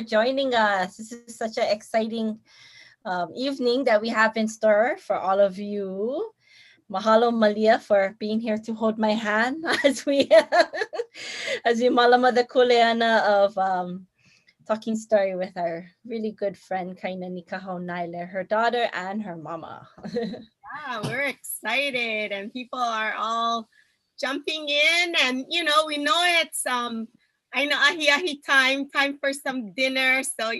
joining us. This is such an exciting evening that we have in store for all of you. Mahalo Malia for being here to hold my hand as we malama the Kuleana of talking story with our really good friend Kainani Kahaunaele, her daughter and her mama. Yeah, we're excited and people are all jumping in, and we know it's I know ahi time for some dinner. So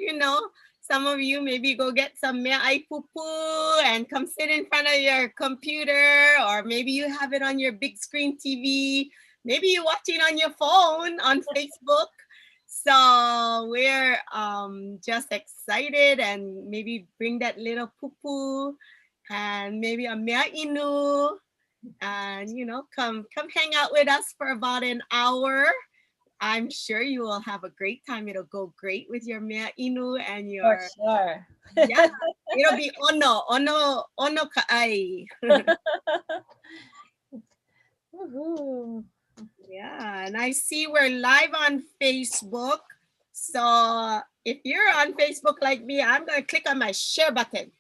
some of you maybe go get some mea ai pupu and come sit in front of your computer, or maybe you have it on your big screen TV. Maybe you're watching on your phone on Facebook. So we're just excited, and maybe bring that little pupu and maybe a mea inu, and come hang out with us for about an hour. I'm sure you will have a great time. It'll go great with your mea inu and your For sure. yeah. It'll be ono ka'ai. Woohoo. Yeah, and I see we're live on Facebook. So if you're on Facebook like me, I'm gonna click on my share button.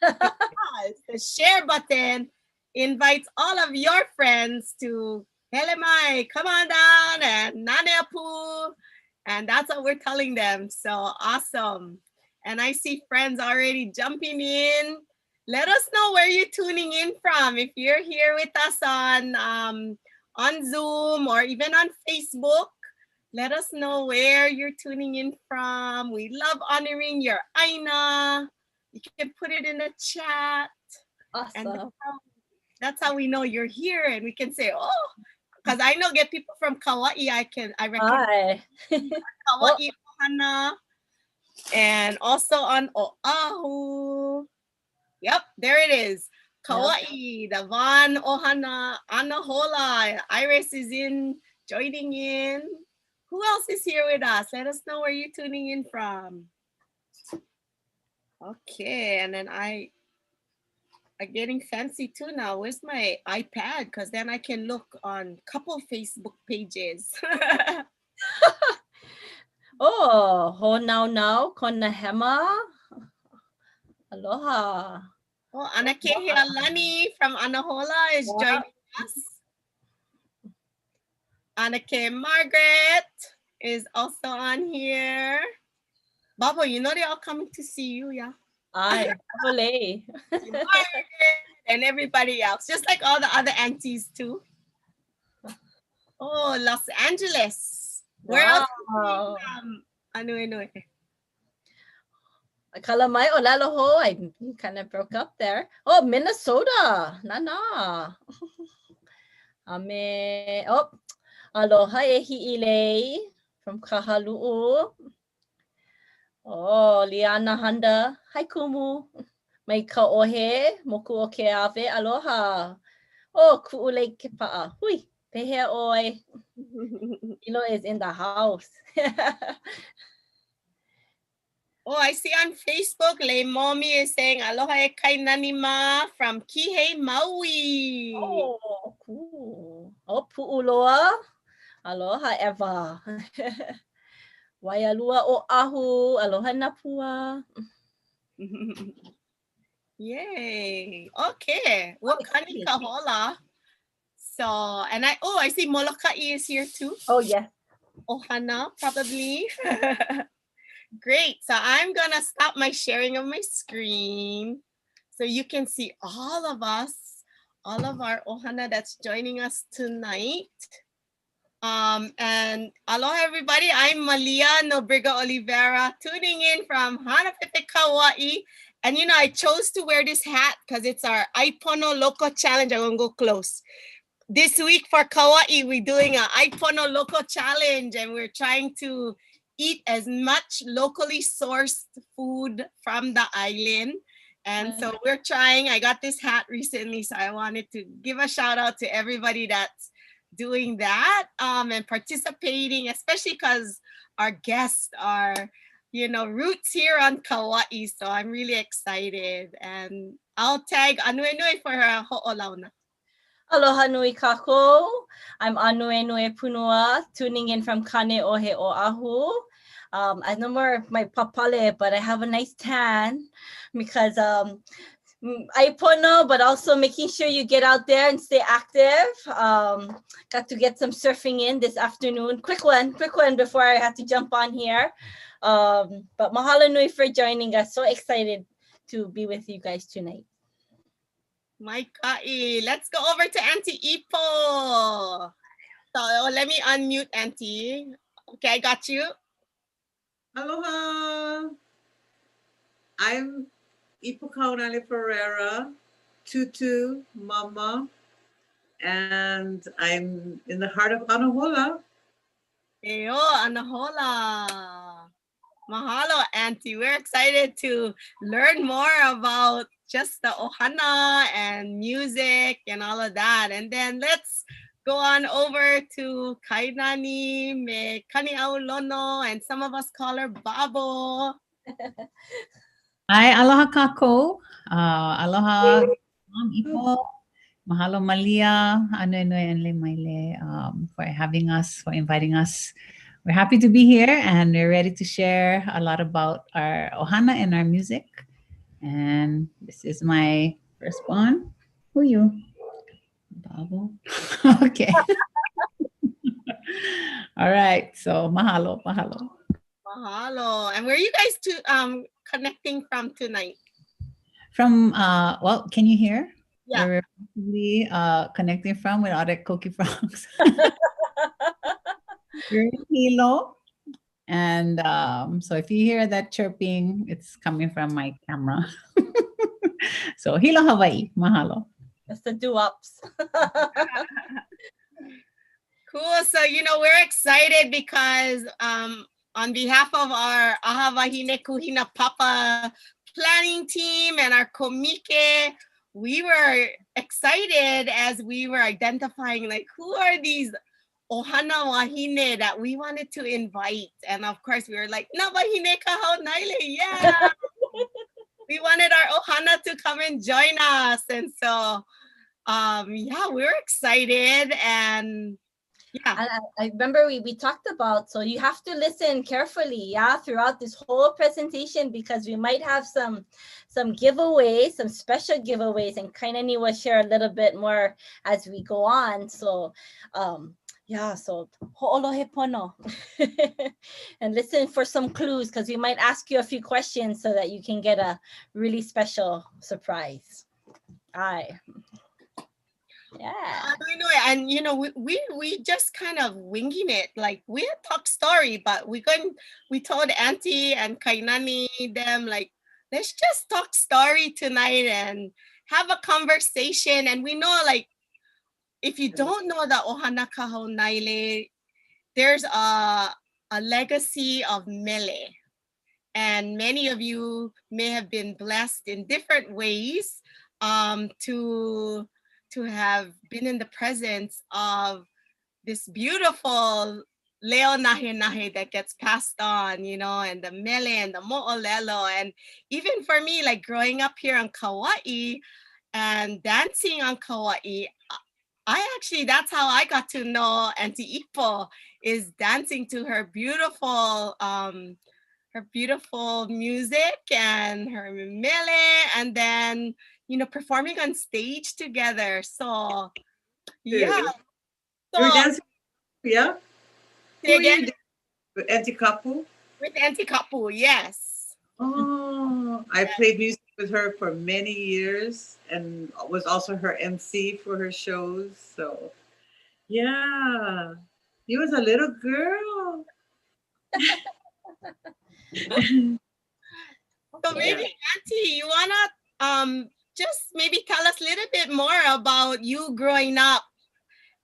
Because the share button invites all of your friends to Helemai, come on down, and Naneapu. And that's what we're telling them. So awesome. And I see friends already jumping in. Let us know where you're tuning in from. If you're here with us on Zoom or even on Facebook, let us know where you're tuning in from. We love honoring your aina. You can put it in the chat. Awesome. And that's how we know you're here, and we can say, oh, because I know get people from Kauai. I recognize Kauai Ohana, and also on Oahu. Yep, there it is. Kauai, the Van Ohana, Anahola. Iris is joining in. Who else is here with us? Let us know where you're tuning in from. Okay, and then I'm getting fancy too now. Where's my iPad? Because then I can look on a couple Facebook pages. Oh, ho now, kona hema. Aloha. Oh, Anake Alani from Anahola is joining us. Anake Margaret is also on here. Babo, they're all coming to see you, yeah? Ay, Margaret and everybody else, just like all the other aunties too. Oh, Los Angeles. Wow. Where else? Ano. Kalamai o laloho. I kind of broke up there. Oh, Minnesota. Nana. Ame. Oh, aloha ehi'ilei from Kahalu'u. Oh, Liana Handa. Hai kumu. Mai ka'ohe. Moku o ke ave. Aloha. Oh, ku'ulei ke pa'a. Hui. Pehea oi. Ilo is in the house. Oh, I see on Facebook, Le Mommy is saying, aloha e kainani ma from Kihei, Maui. Oh, cool. Oh, pu'uloa. Aloha, Eva. Waialua o ahu. Aloha napua. Yay. Okay. Well, Kanīʻaulono Hapai. So, and I see Moloka'i is here too. Oh, yes. Ohana, probably. Great. So I'm going to stop my sharing of my screen so you can see all of us, all of our ohana that's joining us tonight. And aloha, everybody. I'm Malia Nobriga Oliveira, tuning in from Hanapete, Kauai. And, I chose to wear this hat because it's our Aipono Loco Challenge. I'm going to go close. This week for Kauai, we're doing an Aipono Loco Challenge, and we're trying to eat as much locally sourced food from the island. And so we're trying. I got this hat recently, so I wanted to give a shout out to everybody that's doing that and participating, especially because our guests are, roots here on Kauai. So I'm really excited. And I'll tag Anuenue for her ho'olauna. Aloha nui kako. I'm Anuenue Punua, tuning in from Kaneʻaulono Hapai. I no more my papale, but I have a nice tan because Ipo, but also making sure you get out there and stay active. Got to get some surfing in this afternoon. Quick one before I had to jump on here. But mahalo nui for joining us. So excited to be with you guys tonight. My ka'i. Let's go over to Auntie Ipo. So let me unmute Auntie. Okay, I got you. Aloha. I'm Ipo Kahaunaele Ferreira, Tutu Mama, and I'm in the heart of Anahola. Eyo, anahola. Mahalo, Auntie. We're excited to learn more about just the ohana and music and all of that. And then let's go on over to Kainani, me Kanīʻaulono, and some of us call her Babo. Hi, aloha kako. Aloha, Ipo. Mahalo Malia, Anuenue and Lemaile for having us, for inviting us. We're happy to be here and we're ready to share a lot about our ohana and our music. And this is my first one. Who are you? Babo. Okay. All right. So mahalo. Mahalo. And where are you guys connecting from tonight? From, well, can you hear? Yeah. Where we're probably connecting from with all the Koki frogs. We're in Hilo. And so if you hear that chirping, it's coming from my camera. So Hilo, Hawaii. Mahalo. That's the do-ups. Cool. So, we're excited because on behalf of our Aha Wahine Kūhinapapa planning team and our komike, we were excited as we were identifying, like, who are these Ohana Wahine that we wanted to invite. And of course, we were like, Nā Wahine Kahaunaele, yeah. We wanted our Ohana to come and join us. And so, yeah, we're excited. And yeah. And I remember we talked about, so you have to listen carefully, yeah, throughout this whole presentation, because we might have some giveaways, some special giveaways, and Kainani will share a little bit more as we go on. So, yeah, so ho'olohe pono. And listen for some clues, because we might ask you a few questions so that you can get a really special surprise. Aye. Yeah. And we just kind of winging it. Like, we had talk story, but we told Auntie and Kainani them, like, let's just talk story tonight and have a conversation. And we know, like, if you don't know the Ohana Kahaunaele, there's a legacy of mele. And many of you may have been blessed in different ways to have been in the presence of this beautiful leo nahe that gets passed on, and the mele and the mo'olelo. And even for me, like, growing up here on Kauai and dancing on Kauai, that's how I got to know Auntie Ipo, is dancing to her beautiful music and her mele, and then performing on stage together. So yeah. You're dancing, yeah? Say again? With Auntie Kapu? With Auntie Kapu, yes. Oh, I played music with her for many years and was also her MC for her shows. So yeah, you was a little girl. So maybe, Auntie, you wanna just maybe tell us a little bit more about you growing up,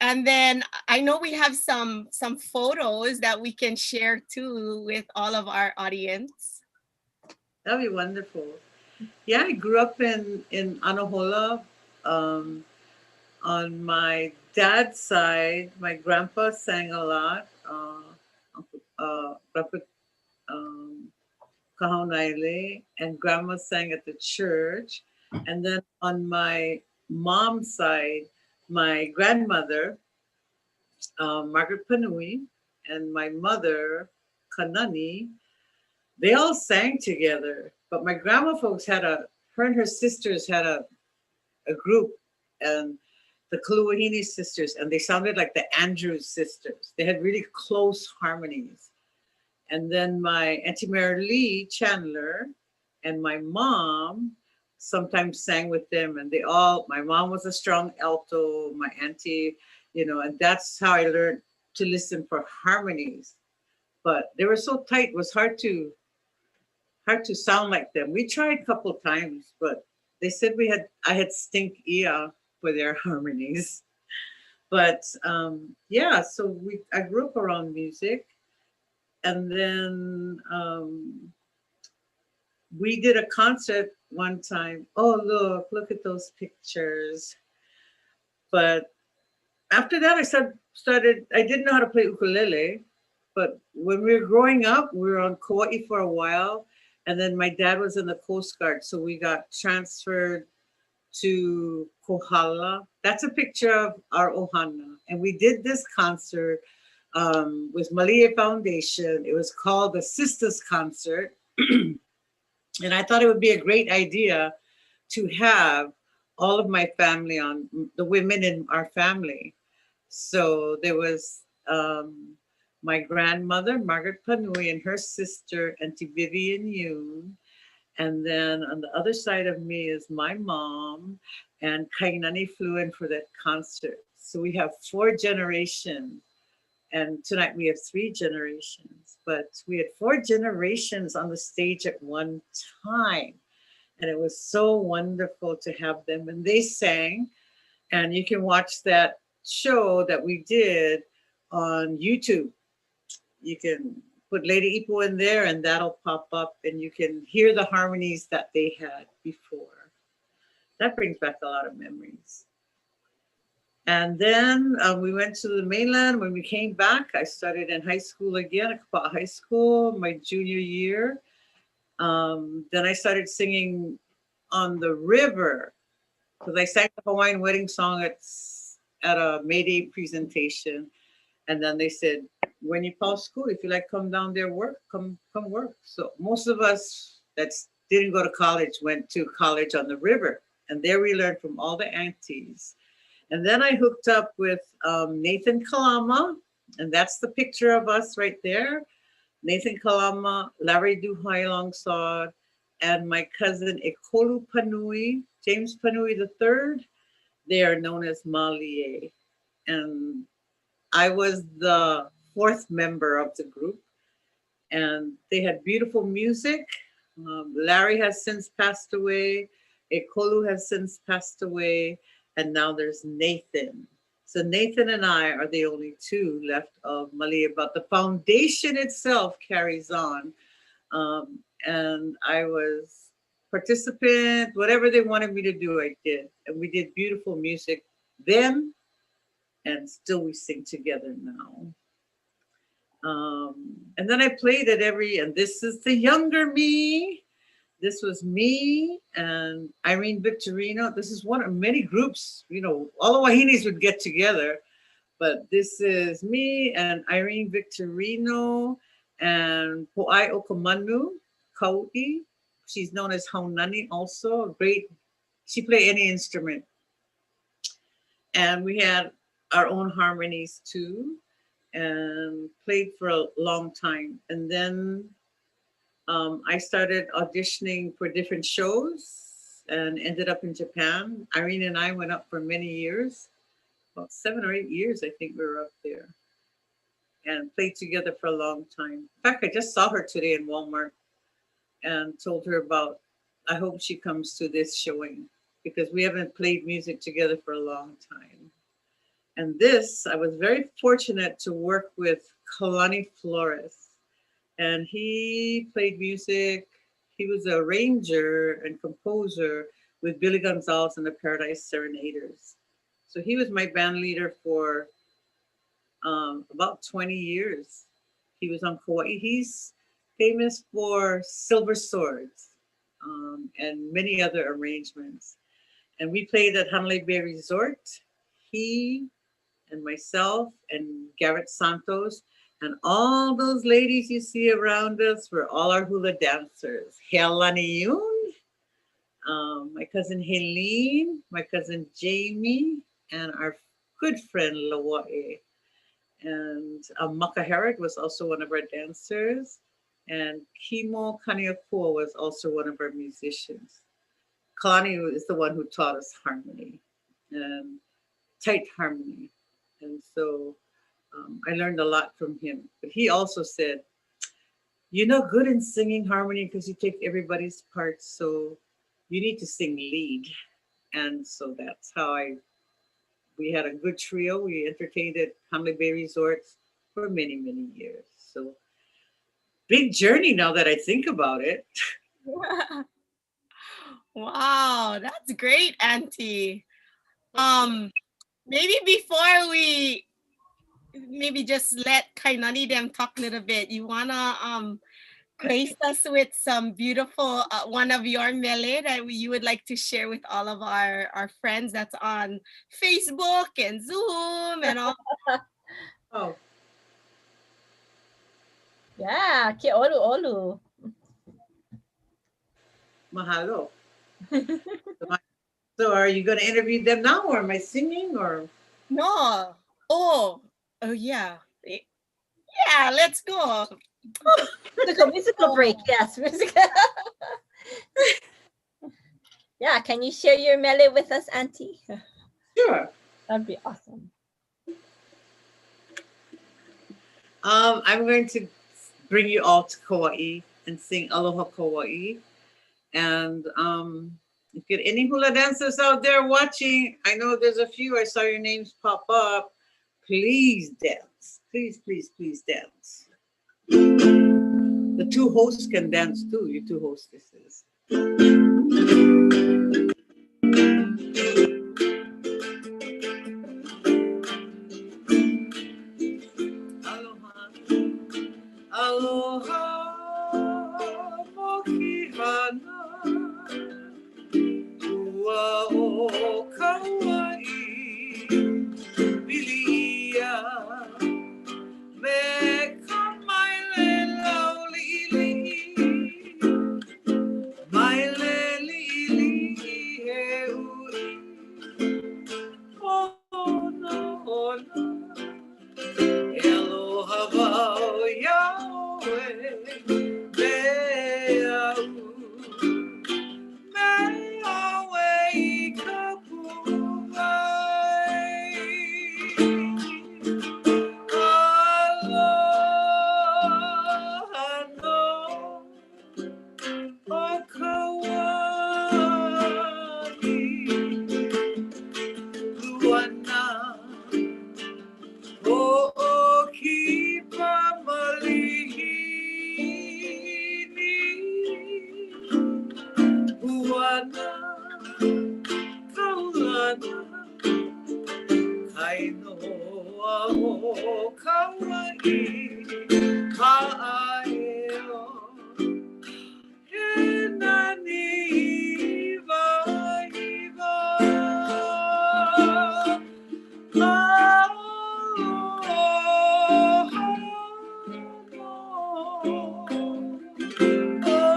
and then I know we have some photos that we can share too with all of our audience. That'd be wonderful. Yeah, I grew up in Anahola. On my dad's side, my grandpa sang a lot. Grandpa Kahaunaele, and grandma sang at the church. And then on my mom's side, my grandmother, Margaret Panui, and my mother, Kanani, they all sang together. But my grandma folks her and her sisters had a group, and the Kuleana sisters, and they sounded like the Andrews sisters. They had really close harmonies. And then my Auntie Mary Lee Chandler and my mom sometimes sang with them, and my mom was a strong alto, my auntie, and that's how I learned to listen for harmonies. But they were so tight, it was hard to sound like them. We tried a couple times, but they said I had stink ear for their harmonies. But yeah, so I grew up around music, and then we did a concert one time. Oh, look at those pictures. But after that, I didn't know how to play ukulele, but when we were growing up, we were on Kauai for a while, and then my dad was in the Coast Guard, so we got transferred to Kohala. That's a picture of our ohana, and we did this concert with Malia Foundation. It was called the Sisters Concert, and I thought it would be a great idea to have all of my family on, the women in our family. So there was my grandmother, Margaret Panui, and her sister, Auntie Vivian Yoon. And then on the other side of me is my mom, and Kainani flew in for that concert. So we have 4 generations. And tonight we have 3 generations. But we had 4 generations on the stage at one time. And it was so wonderful to have them. And they sang. And you can watch that show that we did on YouTube. You can put Lady Ipo in there and that'll pop up, and you can hear the harmonies that they had before. That brings back a lot of memories. And then we went to the mainland. When we came back, I started in high school again, at Kapaa High School, my junior year. Then I started singing on the river, because I sang the Hawaiian wedding song at a May Day presentation. And then they said, when you pause school, if you like come down there work, come work. So most of us that didn't go to college went to college on the river. And there we learned from all the aunties. And then I hooked up with Nathan Kalama, and that's the picture of us right there. Nathan Kalama, Larry Duhai and my cousin Ekolu Panui, James Panui III. They are known as Malie. And I was the 4th member of the group, and they had beautiful music. Larry has since passed away. Ekolu has since passed away. And now there's Nathan. So Nathan and I are the only 2 left of Malia, but the foundation itself carries on. And I was participant, whatever they wanted me to do, I did. And we did beautiful music then, and still we sing together now. And then I played at and this is the younger me. This was me and Irene Victorino. This is one of many groups, all the Wahines would get together, but this is me and Irene Victorino and Po'ai Okamanu Kau'i. She's known as Haunani also, she played any instrument. And we had our own harmonies too, and played for a long time. And then I started auditioning for different shows and ended up in Japan. Irene and I went up for many years, about 7 or 8 years, I think we were up there, and played together for a long time. In fact, I just saw her today in Walmart and told her I hope she comes to this showing, because we haven't played music together for a long time. And I was very fortunate to work with Kalani Flores. And he played music. He was a arranger and composer with Billy Gonzalez and the Paradise Serenaders. So he was my band leader for about 20 years. He was on Kauai. He's famous for Silver Swords and many other arrangements. And we played at Hanalei Bay Resort. He and myself and Garrett Santos And all those ladies you see around us were all our hula dancers. Healaniun, my cousin Helene, my cousin Jamie, and our good friend Lawae. And Maka Herrick was also one of our dancers. And Kimo Kaniakua was also one of our musicians. Kalani is the one who taught us harmony and tight harmony. And so I learned a lot from him. But he also said, you're not good in singing harmony because you take everybody's parts. So you need to sing lead. And so that's how we had a good trio. We entertained at Hamley Bay Resorts for many, many years. So big journey now that I think about it. Wow, that's great, Auntie. Maybe before we just let Kainani them talk a little bit, you wanna grace us with some beautiful one of your mele that you would like to share with all of our friends that's on Facebook and Zoom and all. Oh. Yeah, ke olu. Mahalo. So are you going to interview them now, or am I singing, or? No. Oh yeah. Yeah, let's go. Musical break, yes. Yeah, can you share your mele with us, Auntie? Sure. That'd be awesome. I'm going to bring you all to Kauai and sing Aloha Kauai. And if you get any hula dancers out there watching, I know there's a few, I saw your names pop up. Please dance. Please, please, please dance. The two hosts can dance too, you two hostesses. Aloha. Aloha. Mokihana. Ua o Kauai. Bilia. Me ka maile laulili. Maile lili he ui. Ona, ona. Aloha wau Yahweh. Me au. Me awe I ka puai. Aloha no o Kauai. Luana o kipa malihini. Luana kaulana kainoa o Kauai. Ka'aeo he nani iwa iwa. Aloha no o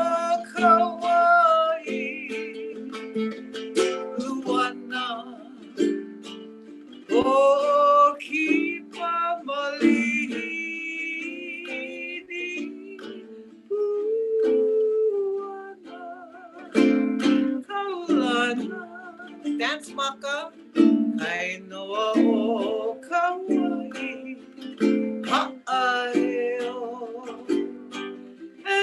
Kauai. Luana o kipa malihini. Luana kaulana. Dance, Maka. Kainoa o Kauai. Ha'aeo e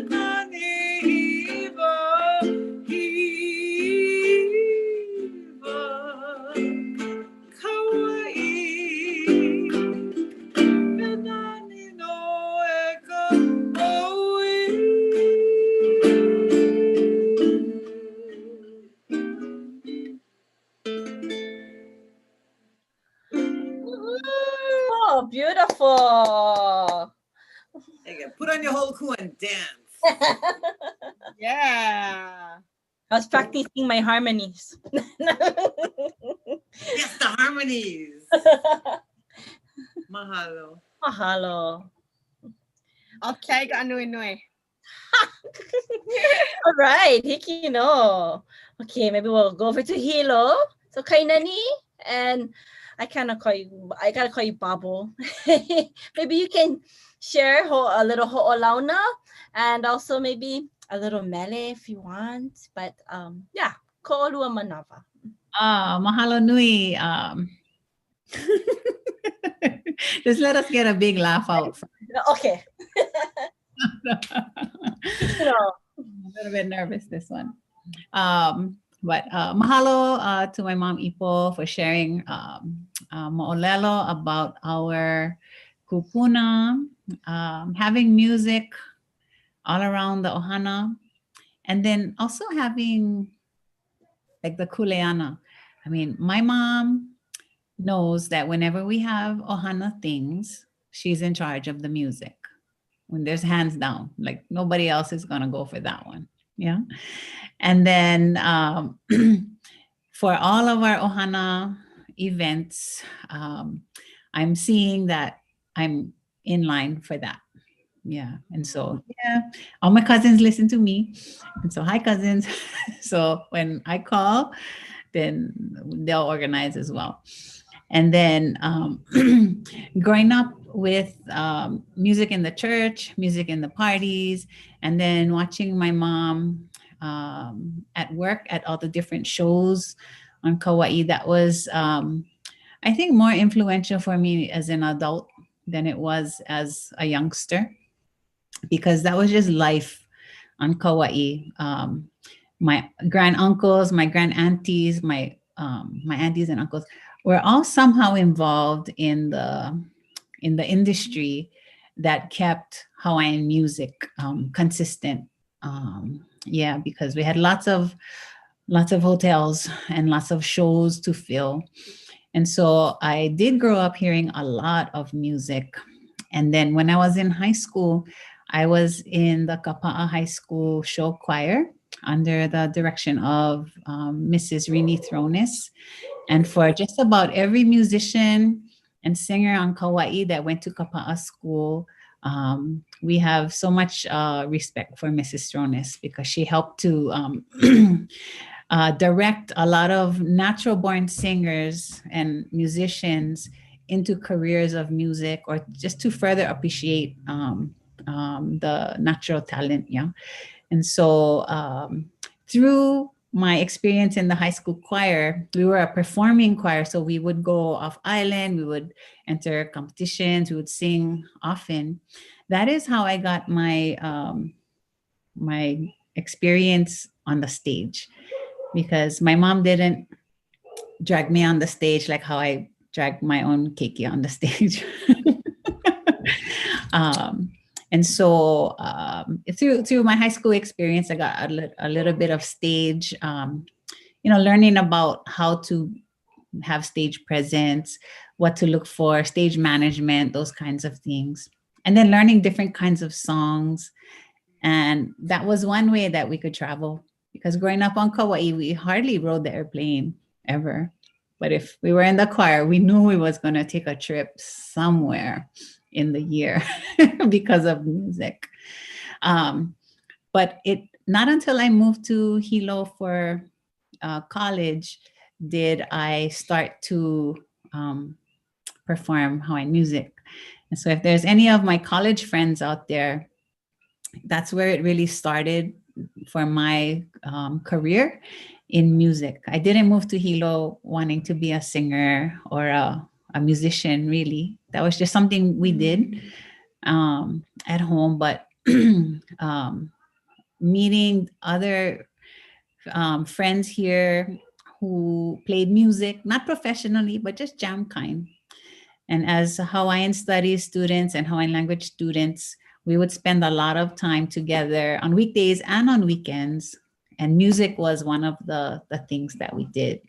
nani iwa iwa. Kauai e nani no e ka maui. Oh, beautiful. Again, put on your whole ku and dance. Yeah. I was practicing my harmonies. Yes, the harmonies. Mahalo. Mahalo. Okay, nui. All right, Hiki no. Okay, maybe we'll go over to Hilo. So Kainani, and I gotta call you Babo. Maybe you can share a little ho'olauna and also maybe a little mele if you want. But yeah, ko'olua manava. Mahalo nui. Just let us get a big laugh out. Okay. I'm a little bit nervous this one. But mahalo to my mom Ipo for sharing mo'olelo about our kupuna, having music all around the ohana, and then also having like the kuleana. I mean, my mom knows that whenever we have ohana things, she's in charge of the music. When there's hands down, like nobody else is gonna go for that one. Yeah. And then for all of our ohana events, I'm seeing that I'm in line for that. Yeah. And so, yeah, all my cousins listen to me. And so, hi, cousins. So when I call, then they'll organize as well. And then growing up with music in the church, music in the parties, and then watching my mom at work at all the different shows on Kauai, that was, I think, more influential for me as an adult than it was as a youngster, because that was just life on Kauai. My grand uncles, my grand aunties, my aunties and uncles were all somehow involved in the industry that kept Hawaiian music consistent. Yeah, because we had lots of hotels and lots of shows to fill. And so I did grow up hearing a lot of music. And then when I was in high school, I was in the Kapa'a High School show choir under the direction of Mrs. Rini Thronis. And for just about every musician and singer on Kauai that went to Kapa'a school, we have so much respect for Mrs. Thronis, because she helped to direct a lot of natural-born singers and musicians into careers of music, or just to further appreciate the natural talent. Yeah. And so through my experience in the high school choir, we were a performing choir. So we would go off island, we would enter competitions, we would sing often. That is how I got my my experience on the stage, because my mom didn't drag me on the stage like how I dragged my own keiki on the stage. And so through my high school experience, I got a little bit of stage, learning about how to have stage presence, what to look for, stage management, those kinds of things. And then learning different kinds of songs. And that was one way that we could travel, because growing up on Kauai, we hardly rode the airplane ever. But if we were in the choir, we knew we was going to take a trip somewhere in the year because of music. But not until I moved to Hilo for college did I start to perform Hawaiian music. And so if there's any of my college friends out there, that's where it really started for my career in music. I didn't move to Hilo wanting to be a singer or a musician, really. That was just something we did at home. But meeting other friends here who played music, not professionally, but just jam kind. And as Hawaiian studies students and Hawaiian language students, we would spend a lot of time together on weekdays and on weekends. And music was one of the things that we did.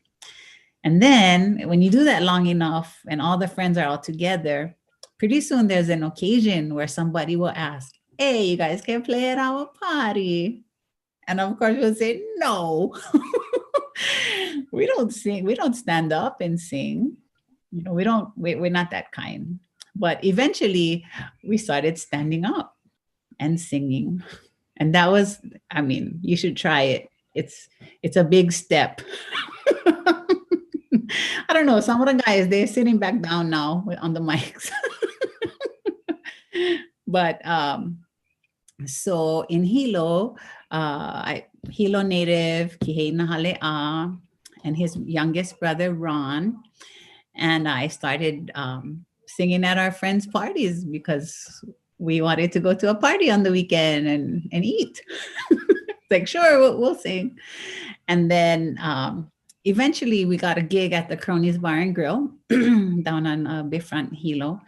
And then when you do that long enough and all the friends are all together, pretty soon there's an occasion where somebody will ask, hey, you guys can play at our party. And of course we'll say, no, we don't sing. We don't stand up and sing. We're not that kind. But eventually we started standing up and singing. And that was, I mean, you should try it. It's a big step. I don't know. Some of the guys, they're sitting back down now on the mics. But so in Hilo, Hilo native Kihei Nahalea and his youngest brother Ron and I started singing at our friends' parties because we wanted to go to a party on the weekend and eat. Like, sure, we'll sing. And then eventually we got a gig at the Cronies Bar and Grill down on Bayfront Hilo.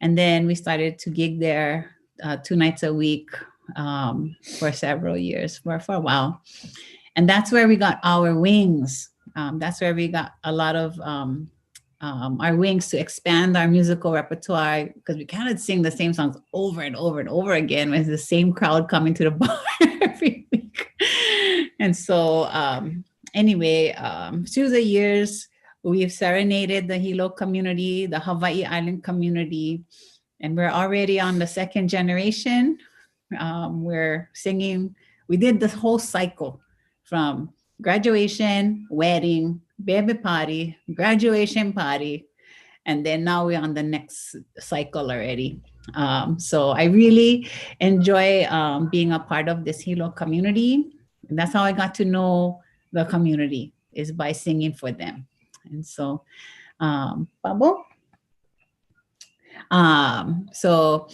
And then we started to gig there 2 nights a week for several years, for a while. And that's where we got our wings. That's where we got a lot of our wings to expand our musical repertoire, because we cannot sing the same songs over and over and over again with the same crowd coming to the bar every week. And so anyway, through the years, we've serenaded the Hilo community, the Hawaii Island community, and we're already on the second generation. We're singing, we did this whole cycle from graduation, wedding, baby party, graduation party, and then now we're on the next cycle already. So I really enjoy being a part of this Hilo community. And that's how I got to know the community, is by singing for them. And so, Pabo? So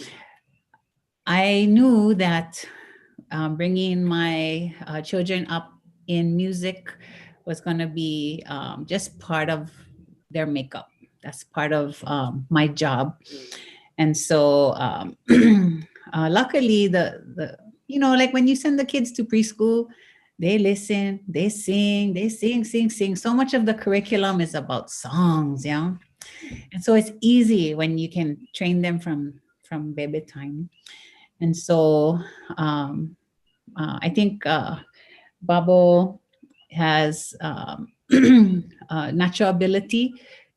I knew that bringing my children up in music was going to be just part of their makeup. That's part of my job. And so luckily the you know, like when you send the kids to preschool, they listen, they sing. So much of the curriculum is about songs, yeah. And so it's easy when you can train them from baby time. And so I think Babo has natural ability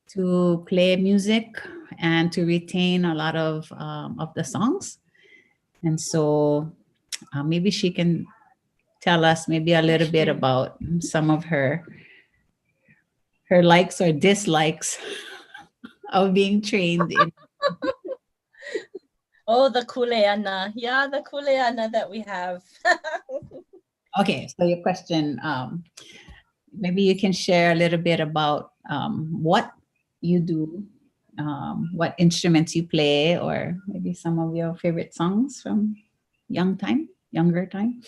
to play music and to retain a lot of the songs. And so maybe she can tell us maybe a little bit about some of her likes or dislikes of being trained in. Oh, the Kuleana. Yeah, the Kuleana that we have. Okay, so your question, maybe you can share a little bit about what you do, what instruments you play, or maybe some of your favorite songs from younger time.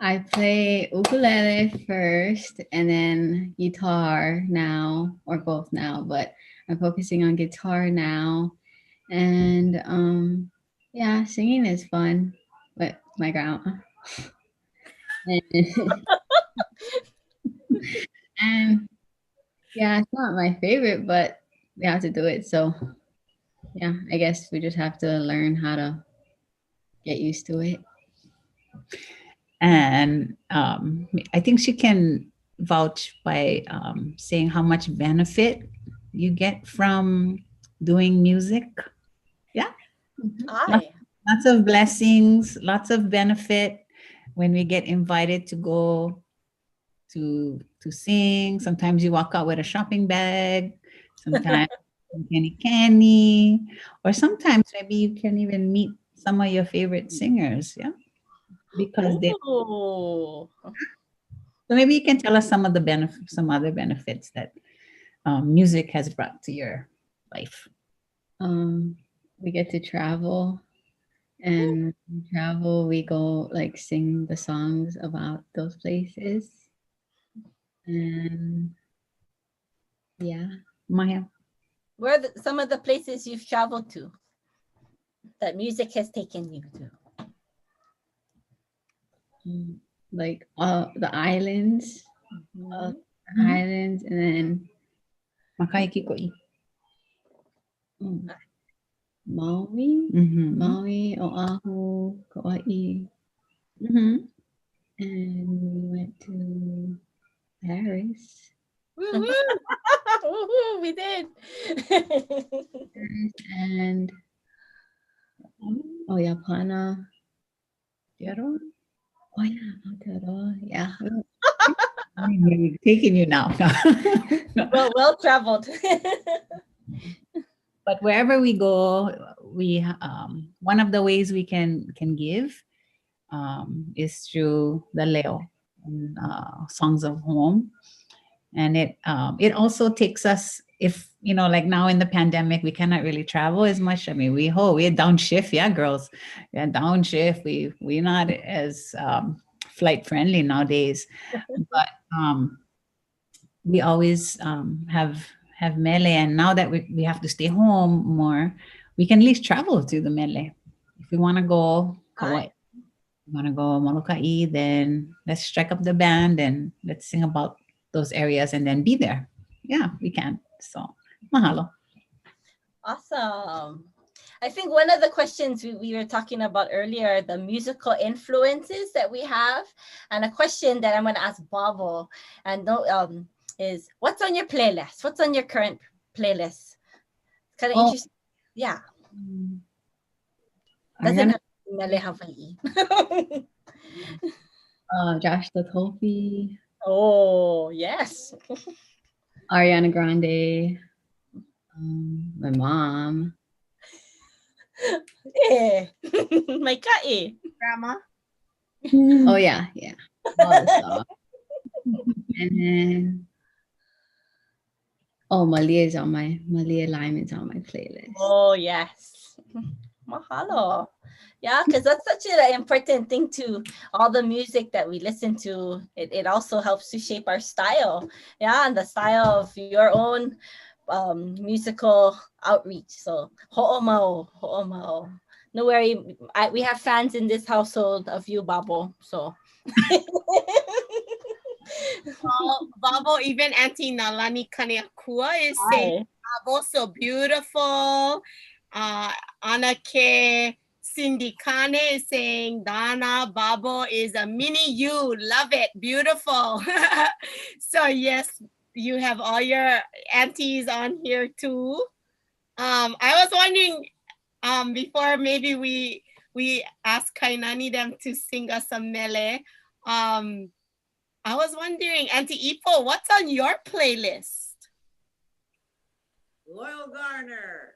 I play ukulele first and then guitar now, or both now, but I'm focusing on guitar now. And yeah, singing is fun with my grandma. And yeah, it's not my favorite, but we have to do it. So yeah, I guess we just have to learn how to get used to it. And I think she can vouch by saying how much benefit you get from doing music. Yeah. Lots of blessings, lots of benefit when we get invited to go to sing. Sometimes you walk out with a shopping bag, sometimes candy, or sometimes maybe you can even meet some of your favorite singers. Yeah. Because so maybe you can tell us some of the some other benefits that music has brought to your life. We get to travel, and we go like sing the songs about those places. And yeah, Maya, where are some of the places you've traveled to that music has taken you to? Like the islands, islands, and then Makaikikoi. Maui, Maui, Oahu, Kauai, and we went to Paris. Woo-hoo. Woohoo, we did. And oh yeah, Pana. Pero, Oh yeah, Aotearoa. Yeah. I'm taking you now. No. Well traveled. But wherever we go, we one of the ways we can give is through the leo, songs of home, and it also takes us, if like now in the pandemic we cannot really travel as much. I mean, we're downshift, yeah, girls, yeah, downshift. We're not as flight friendly nowadays, but we always have mele, and now that we have to stay home more, we can at least travel to the mele. If we want to go Kauai, we want to go Molokai, then let's strike up the band and let's sing about those areas and then be there. Yeah, we can. So mahalo. Awesome. I think one of the questions we were talking about earlier, the musical influences that we have, and a question that I'm going to ask Babo and is, what's on your playlist? What's on your current playlist? Kind of interesting. Yeah. Doesn't have to be Mele Hawaii. Josh the Tofi. Oh, yes. Ariana Grande. My mom. Eh. My kae. Grandma. Oh yeah. All the stuff. And then Malia Lime is on my playlist. Oh, yes. Mahalo. Yeah, because that's such an important thing too. All the music that we listen to, it also helps to shape our style. Yeah, and the style of your own musical outreach. So ho'omau. No worry, we have fans in this household of you, Babo. So Babo, even Auntie Nalani Kaneakua is saying Babo so beautiful. Anake Cindy Kane is saying Dana Babo is a mini you. Love it. Beautiful. So yes, you have all your aunties on here too. I was wondering before maybe we ask Kainani them to sing us some mele. I was wondering, Auntie Ipo, what's on your playlist? Loyal Garner.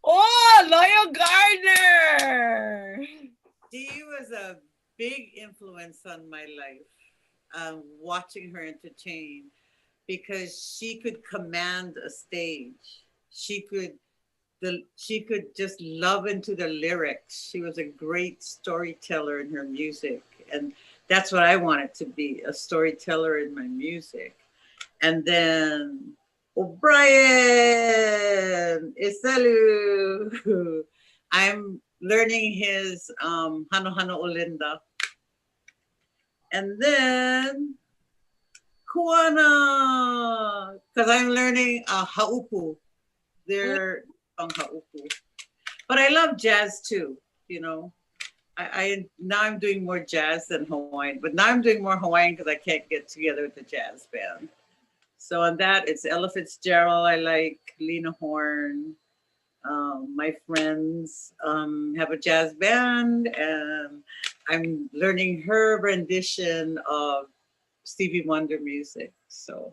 Oh, Loyal Garner. She was a big influence on my life, watching her entertain, because she could command a stage. She could just love into the lyrics. She was a great storyteller in her music, and that's what I wanted to be, a storyteller in my music. And then O'Brien Isalu. I'm learning his Hano Hano Olinda. And then Kuana, because I'm learning Haupu. They're on Haupu. But I love jazz too, I now I'm doing more jazz than Hawaiian, but now I'm doing more Hawaiian because I can't get together with the jazz band. So on that, it's Ella Fitzgerald. I like Lena Horne. My friends have a jazz band, and I'm learning her rendition of Stevie Wonder music. So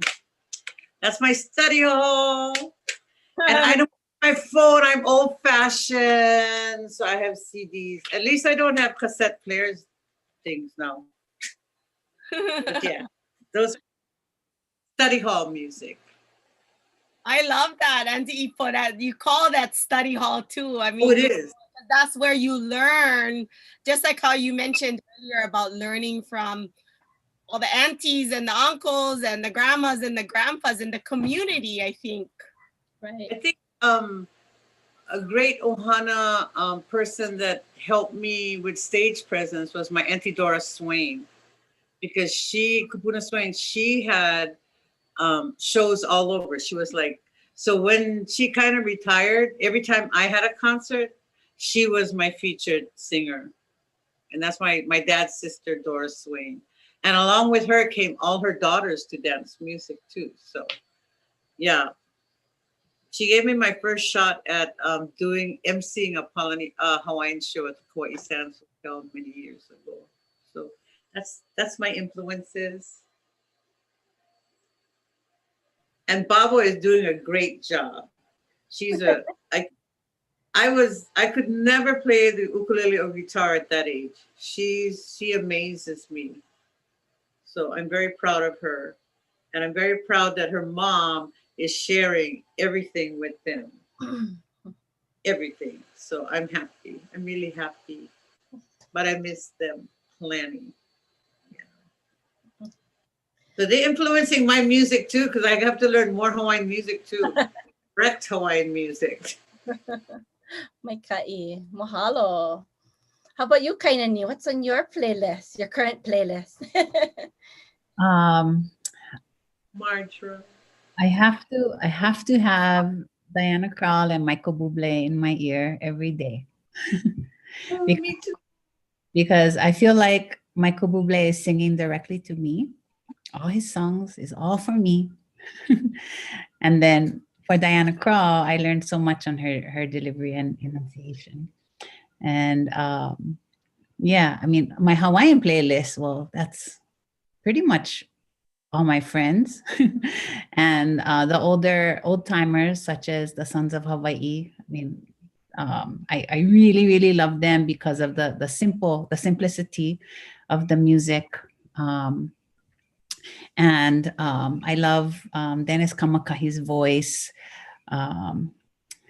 that's my study hall. And I don't have my phone. I'm old fashioned, so I have CDs. At least I don't have cassette players things now. But yeah, those study hall music. I love that, Auntie Ipo, that you call that study hall too. I mean, it is. That's where you learn, just like how you mentioned earlier about learning from all the aunties and the uncles and the grandmas and the grandpas in the community, I think. right. I think a great Ohana person that helped me with stage presence was my Auntie Dora Swain, because Kupuna Swain, she had shows all over. She was like, so when she kind of retired, every time I had a concert, she was my featured singer. And that's my dad's sister, Dora Swain. And along with her came all her daughters to dance music too. So yeah, she gave me my first shot at doing emceeing a Hawaiian show at the Kauai Sands Hotel many years ago. So that's my influences. And Babo is doing a great job. She's I could never play the ukulele or guitar at that age. She amazes me. So I'm very proud of her. And I'm very proud that her mom is sharing everything with them. Everything. So I'm happy. I'm really happy. But I miss them plenty. Yeah. So they're influencing my music too, because I have to learn more Hawaiian music too. Correct Hawaiian music. Mai ka'i. Mahalo. How about you, Kainani? What's on your playlist, your current playlist? Marjorie. I have to have Diana Krall and Michael Bublé in my ear every day. Oh, me too. Because I feel like Michael Bublé is singing directly to me. All his songs is all for me. And then for Diana Krall, I learned so much on her delivery and enunciation. And yeah, I mean, my Hawaiian playlist, well, that's pretty much all my friends and the old timers, such as the Sons of Hawaii. I mean, I really, really love them because of the simplicity of the music. And I love Dennis Kamakahi's voice.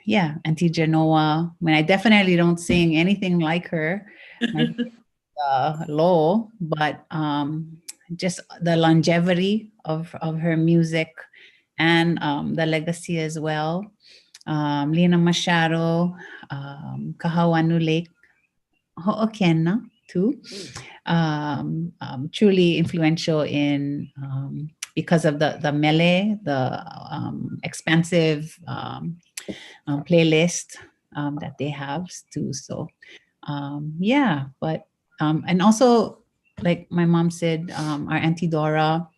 Yeah, Auntie Genoa. I mean, I definitely don't sing anything like her, low, but just the longevity of her music and the legacy as well. Lina Machado, Kahauanuile Ho'okena too. Truly influential in because of the mele, the expansive playlist that they have too. So yeah, but and also like my mom said, our Auntie Dora,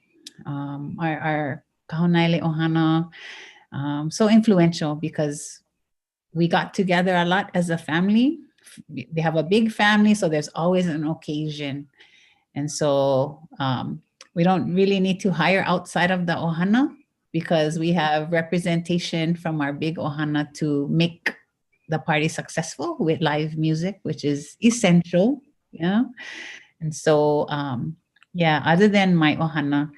our Kahaunaele Ohana, so influential because we got together a lot as a family. They have a big family, so there's always an occasion. And so we don't really need to hire outside of the ohana because we have representation from our big ohana to make the party successful with live music, which is essential. Yeah. And so, yeah, other than my ohana,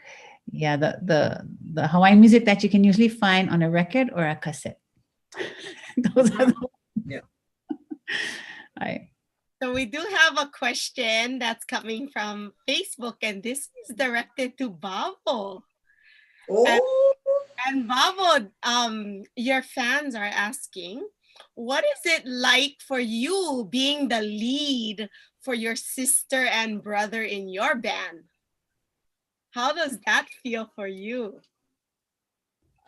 yeah, the Hawaiian music that you can usually find on a record or a cassette. Those are the yeah. Right. So we do have a question that's coming from Facebook, and this is directed to Bavo. Oh. And Bavo, your fans are asking, what is it like for you being the lead for your sister and brother in your band? How does that feel for you?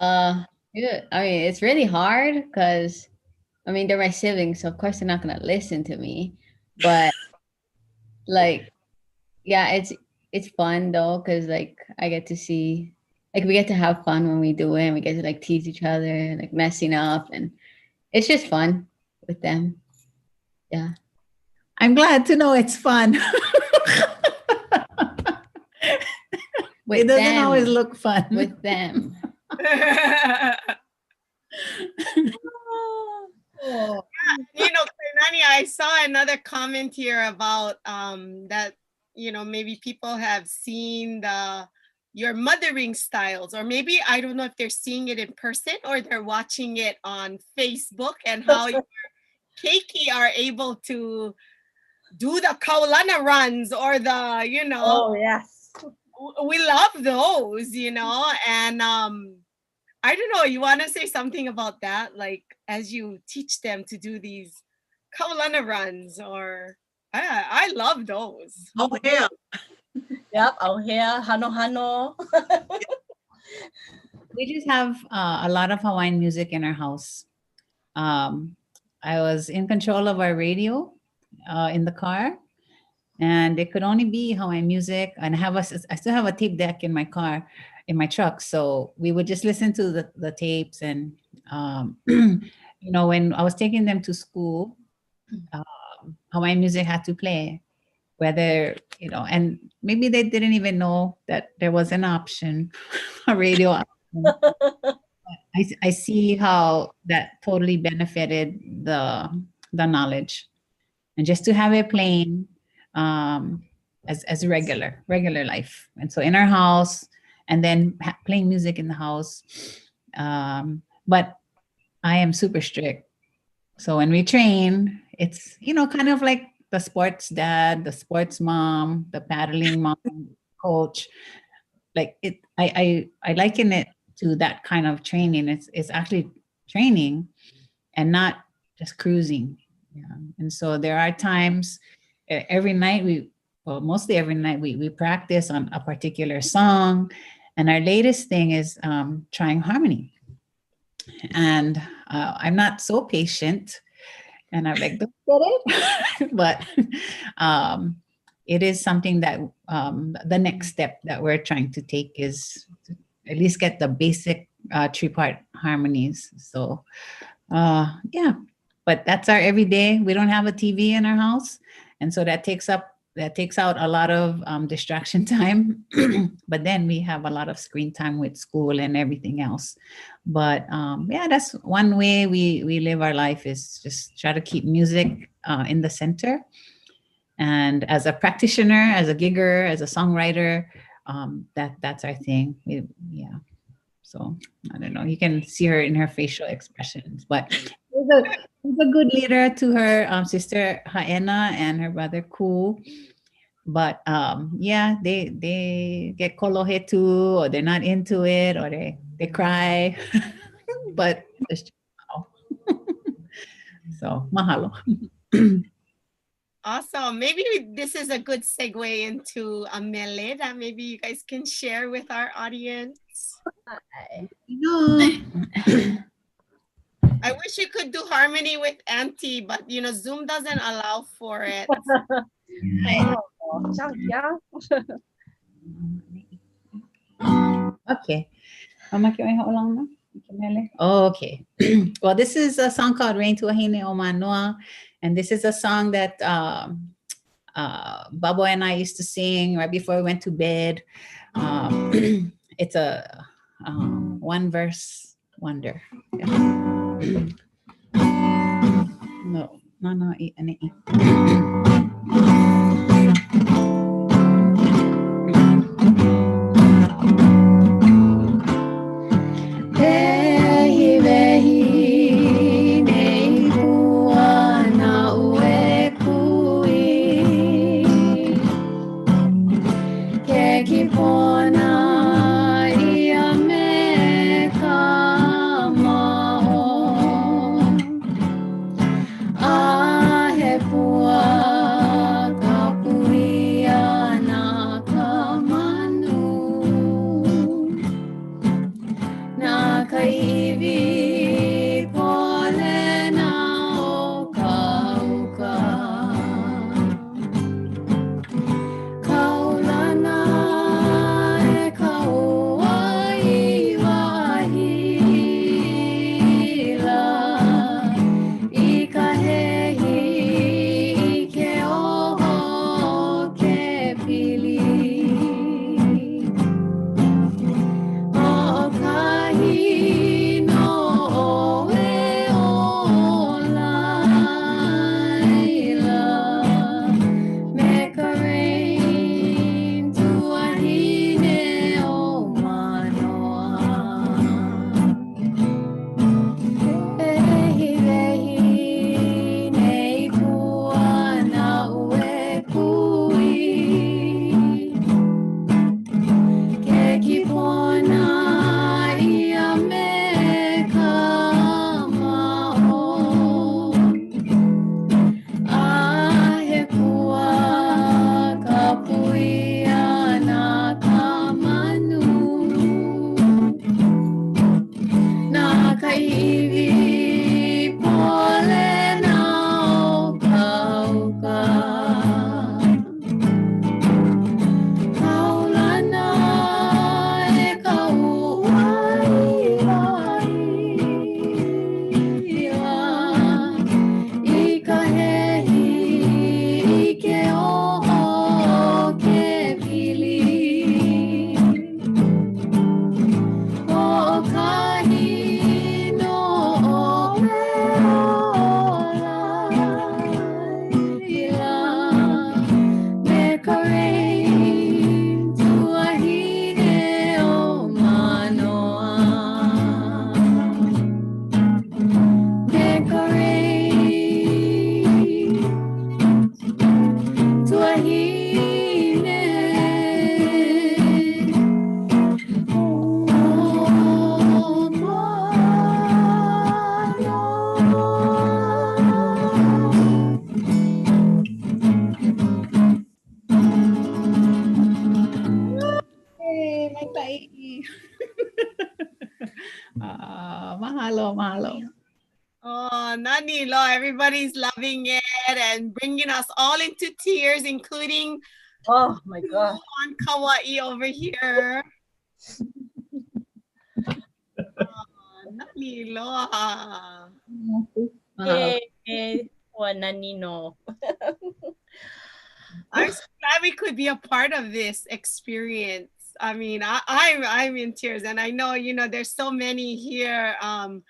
Good. I mean, it's really hard because, I mean, they're my siblings, so of course they're not gonna listen to me. But like, yeah, it's fun though, because like I get to see, like we get to have fun when we do it, and we get to like tease each other, like messing up, and it's just fun with them. Yeah. I'm glad to know it's fun. It doesn't always look fun. With them. Oh. You know, Kainani, I saw another comment here about that, you know, maybe people have seen your mothering styles, or maybe I don't know if they're seeing it in person or they're watching it on Facebook, and how your keiki are able to do the kaulana runs or the, you know. Oh, yes. We love those, you know, and I don't know, you want to say something about that? Like, as you teach them to do these kaulana runs, or I love those. Oh, yeah. Yep. Oh, yeah. Hano hano. We just have a lot of Hawaiian music in our house. I was in control of our radio in the car. and it could only be Hawaiian music. And I still have a tape deck in my car, in my truck. So we would just listen to the tapes. And, when I was taking them to school, Hawaiian music had to play, whether, and maybe they didn't even know that there was an option, a radio option. I see how that totally benefited the knowledge, and just to have it playing as regular life. And so in our house, and then playing music in the house. But I am super strict. So when we train, it's, kind of like the sports dad, the sports mom, the paddling mom, coach. Like I liken it to that kind of training. It's actually training and not just cruising. Yeah. And so there are times every night mostly every night we practice on a particular song. And our latest thing is trying harmony. And I'm not so patient, and I'm like, don't get it. But it is something that the next step that we're trying to take is to at least get the basic 3-part harmonies. So yeah, but that's our everyday. We don't have a TV in our house, and so that takes out a lot of distraction time. But then we have a lot of screen time with school and everything else. But yeah, that's one way we live our life, is just try to keep music in the center. And as a practitioner, as a gigger, as a songwriter, that's our thing. Yeah. So I don't know. You can see her in her facial expressions, but she's a good leader to her sister Haena and her brother Ku. But yeah, they get kolohe too, or they're not into it, or they cry. But so mahalo. Awesome. Maybe this is a good segue into a mele that maybe you guys can share with our audience. I wish you could do harmony with Auntie, but Zoom doesn't allow for it. Okay. Okay. Well, this is a song called Rain to Wahine o Manoa. And this is a song that Babo and I used to sing right before we went to bed. It's a one verse wonder. Yeah. No. Mahalo, mahalo. Oh, Nanilo, everybody's loving it and bringing us all into tears, including Oh my God. on Kauai over here. Oh, Nanilo. Yay. Wananino. I'm so glad we could be a part of this experience. I mean, I'm in tears, and I know, you know, there's so many here on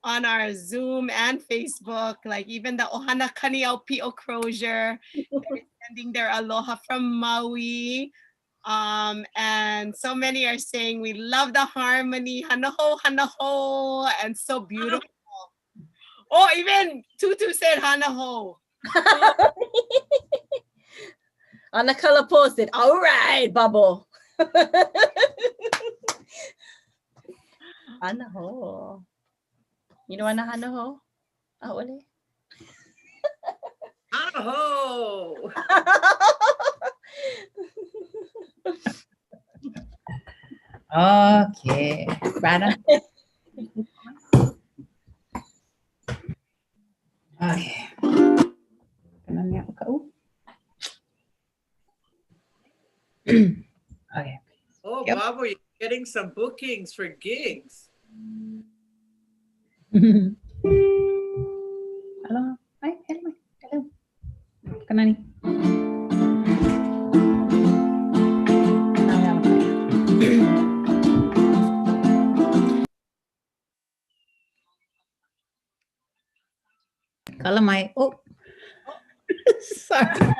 our Zoom and Facebook, like even the Ohana Kanīʻaulono Crozier, they're sending their aloha from Maui. And so many are saying we love the harmony, hanaho, hanaho, and so beautiful. Oh, even Tutu said hanaho. Anakala posted, all right, Bubble. Hanaho. You know hanaho? Ole? Aho! Okay, Rada. Okay. Okay. Oh, Yep. Bob, you're getting some bookings for gigs. Hello. Hi. Hello. Hello. Kanani. Kalamai. Oh. Sorry.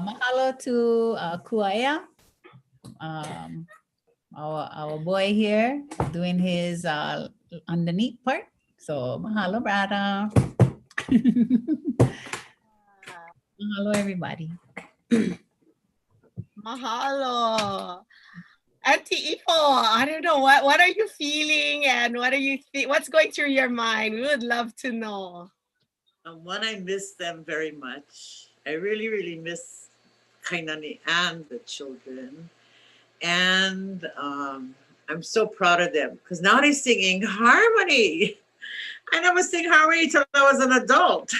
Mahalo to Kuaya, our boy here doing his underneath part. So mahalo, brother. Mahalo, everybody. Mahalo. Auntie Ipo, I don't know, what are you feeling and what's going through your mind? We would love to know. One, I miss them very much. I really, really miss Kainani and the children. And I'm so proud of them because now they're singing harmony. I never sing harmony till I was an adult.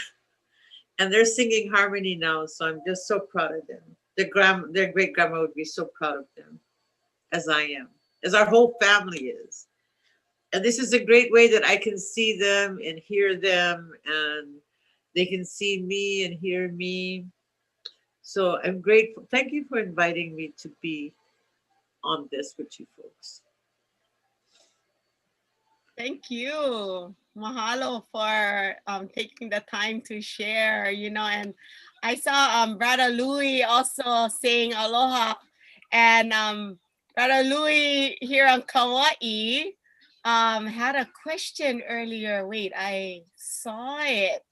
And they're singing harmony now. So I'm just so proud of them. Their great grandma would be so proud of them, as I am, as our whole family is. And this is a great way that I can see them and hear them, and they can see me and hear me. So I'm grateful. Thank you for inviting me to be on this with you folks. Thank you. Mahalo for taking the time to share, and I saw Brother Louis also saying aloha, and Brother Louis here on Kauai had a question earlier. Wait, I saw it.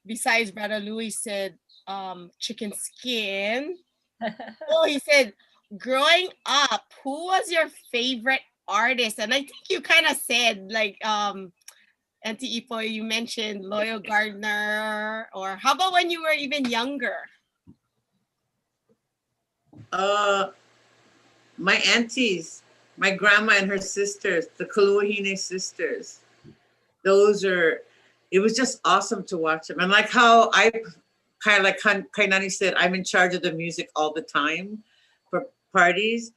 Besides, Brother Louis said chicken skin. Oh, he said, growing up, who was your favorite artist? And I think you kind of said, like, Auntie Ipo, you mentioned Loyal Gardner, or how about when you were even younger? My aunties, my grandma and her sisters, the Wahine sisters. It was just awesome to watch them. And like how I kind of like Kainani said, I'm in charge of the music all the time for parties.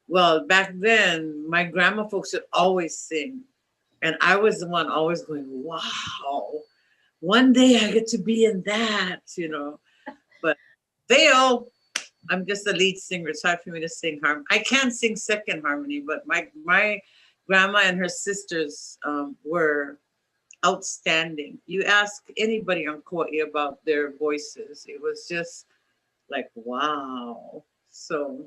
Well, back then, my grandma folks would always sing. And I was the one always going, wow, one day I get to be in that, But I'm just the lead singer. It's hard for me to sing harmony. I can sing second harmony, but my grandma and her sisters were outstanding. You ask anybody on Kauai about their voices, it was just like, wow. So,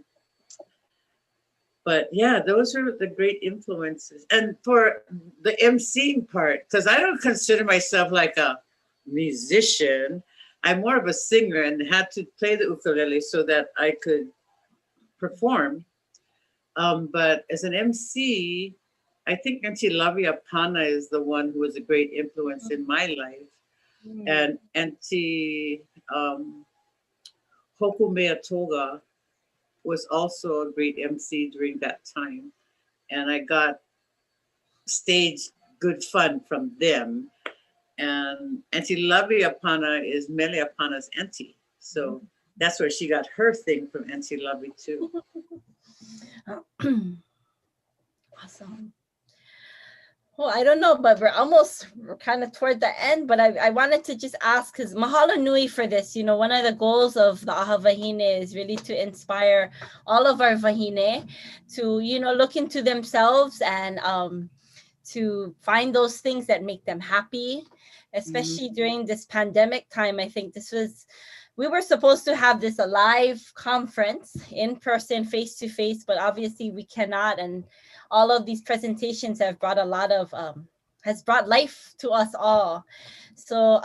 but yeah, those are the great influences. And for the emceeing part, because I don't consider myself like a musician, I'm more of a singer and had to play the ukulele so that I could perform. But as an MC, I think Auntie Lavia Pana is the one who was a great influence in my life. And Auntie Hokumea Toga was also a great MC during that time. And I got stage good fun from them. And Auntie Lavia Pana is Mele Apana's auntie. So that's where she got her thing from Auntie Lavi too. Awesome. Well, I don't know, but we're kind of toward the end, but I wanted to just ask, because mahalo nui for this, one of the goals of the Aha Wahine is really to inspire all of our wahine to, look into themselves and to find those things that make them happy, especially during this pandemic time. I think we were supposed to have this a live conference in person, face to face, but obviously we cannot. And all of these presentations have brought has brought life to us all. So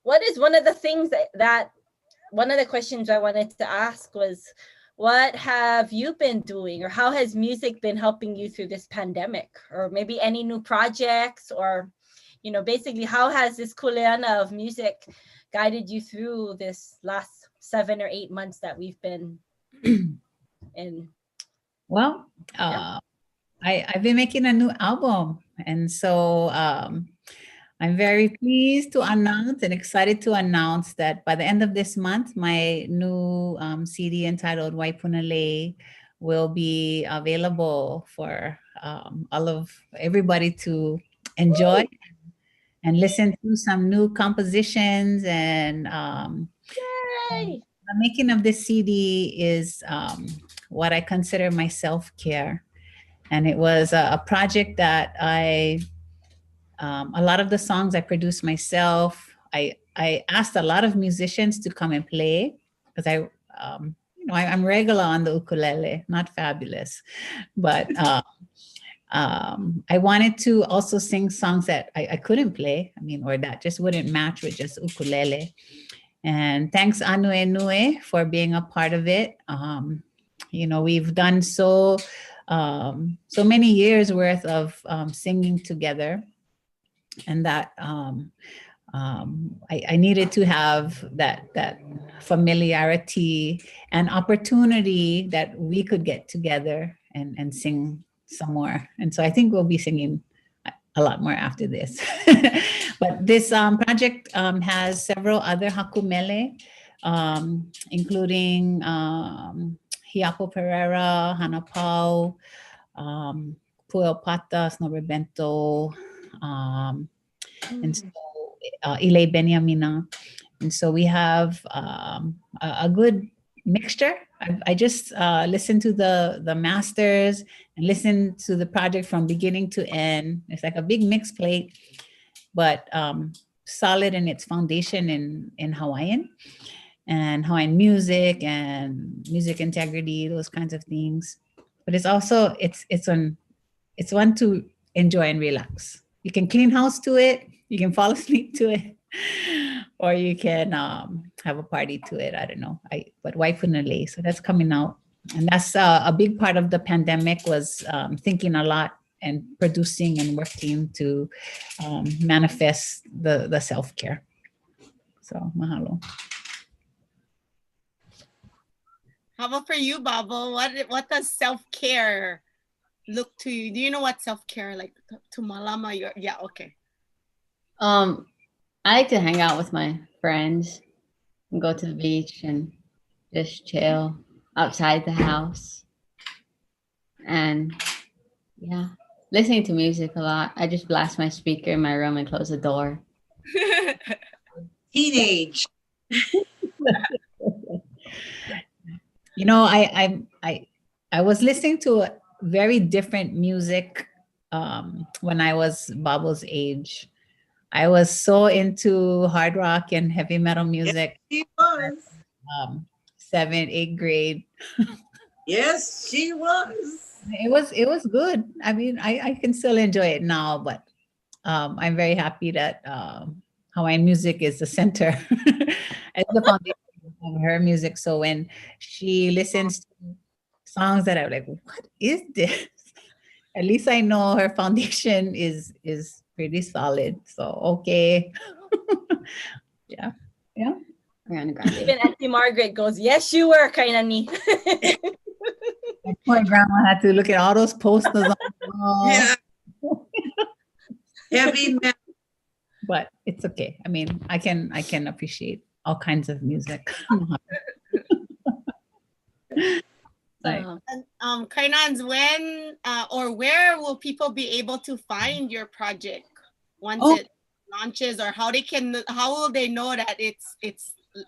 what is one of the things that one of the questions I wanted to ask was, what have you been doing, or how has music been helping you through this pandemic, or maybe any new projects, or, basically how has this kuleana of music guided you through this last 7 or 8 months that we've been in? Well, I've been making a new album, and so I'm very pleased to announce and excited to announce that by the end of this month, my new CD entitled Waipunalei will be available for everybody to enjoy and listen to some new compositions. And Yay! the making of this CD is what I consider my self-care. And it was a project that a lot of the songs I produced myself. I asked a lot of musicians to come and play, because I'm regular on the ukulele, not fabulous, but I wanted to also sing songs that I couldn't play, I mean, or that just wouldn't match with just ukulele. And thanks Anue Nue for being a part of it. You know, we've done so many years worth of singing together, and that I needed to have that familiarity and opportunity that we could get together and sing some more. And so I think we'll be singing a lot more after this. But this project has several other hakumele, including Hiapo Pereira, Hanapau, Pueopata, Snowbento, and so Ile Benyamina. And so we have a good mixture. I just listened to the masters and listened to the project from beginning to end. It's like a big mix plate, but solid in its foundation in Hawaiian and Hawaiian music and music integrity, those kinds of things. But it's also it's one to enjoy and relax. You can clean house to it, you can fall asleep to it, or you can have a party to it. I don't know. But Waipunalei, so that's coming out, and that's a big part of the pandemic was thinking a lot and producing and working to manifest the self-care. So mahalo. How about for you, Babo? What does self-care look to you? Do you know what self-care like to malama? Yeah, okay. I like to hang out with my friends and go to the beach and just chill outside the house. And yeah, listening to music a lot. I just blast my speaker in my room and close the door. Teenage. You know, I was listening to a very different music when I was Babo's age. I was so into hard rock and heavy metal music. Yes, she was. 7th, 8th grade. Yes, she was. It was good. I mean, I can still enjoy it now, but I'm very happy that Hawaiian music is the center. It's the foundation of her music. So when she listens to songs that I'm like, what is this? At least I know her foundation is pretty solid. So okay. Yeah. Even Auntie Margaret goes, yes, you were, Kainani. My poor grandma had to look at all those posters on the wall. Yeah. Heavy metal. But it's okay. I mean, I can appreciate all kinds of music. Right. Kainans, when or where will people be able to find your project once it launches, or how will they know that it's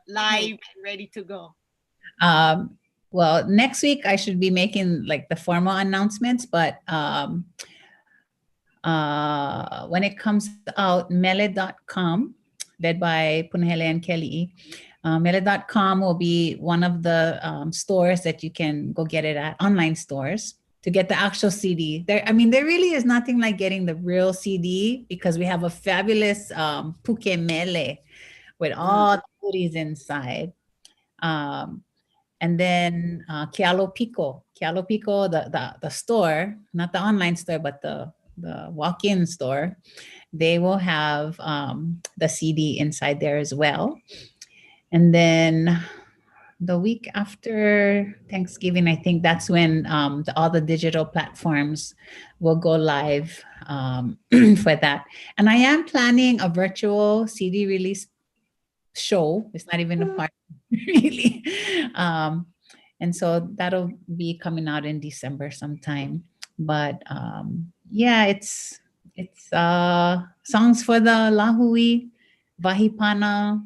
live and ready to go? Well, next week I should be making like the formal announcements, but when it comes out, mele.com, led by Punahele and Kelly, mele.com will be one of the stores that you can go get it at, online stores, to get the actual CD. There really is nothing like getting the real CD, because we have a fabulous puke mele with all the goodies inside. And then Kealo Pico, the store, not the online store, but the walk-in store, they will have the CD inside there as well. And then the week after Thanksgiving, I think that's when all the digital platforms will go live for that. And I am planning a virtual CD release show. It's not even a party, really. And so that'll be coming out in December sometime. But yeah, it's songs for the Lahui, Vahipana,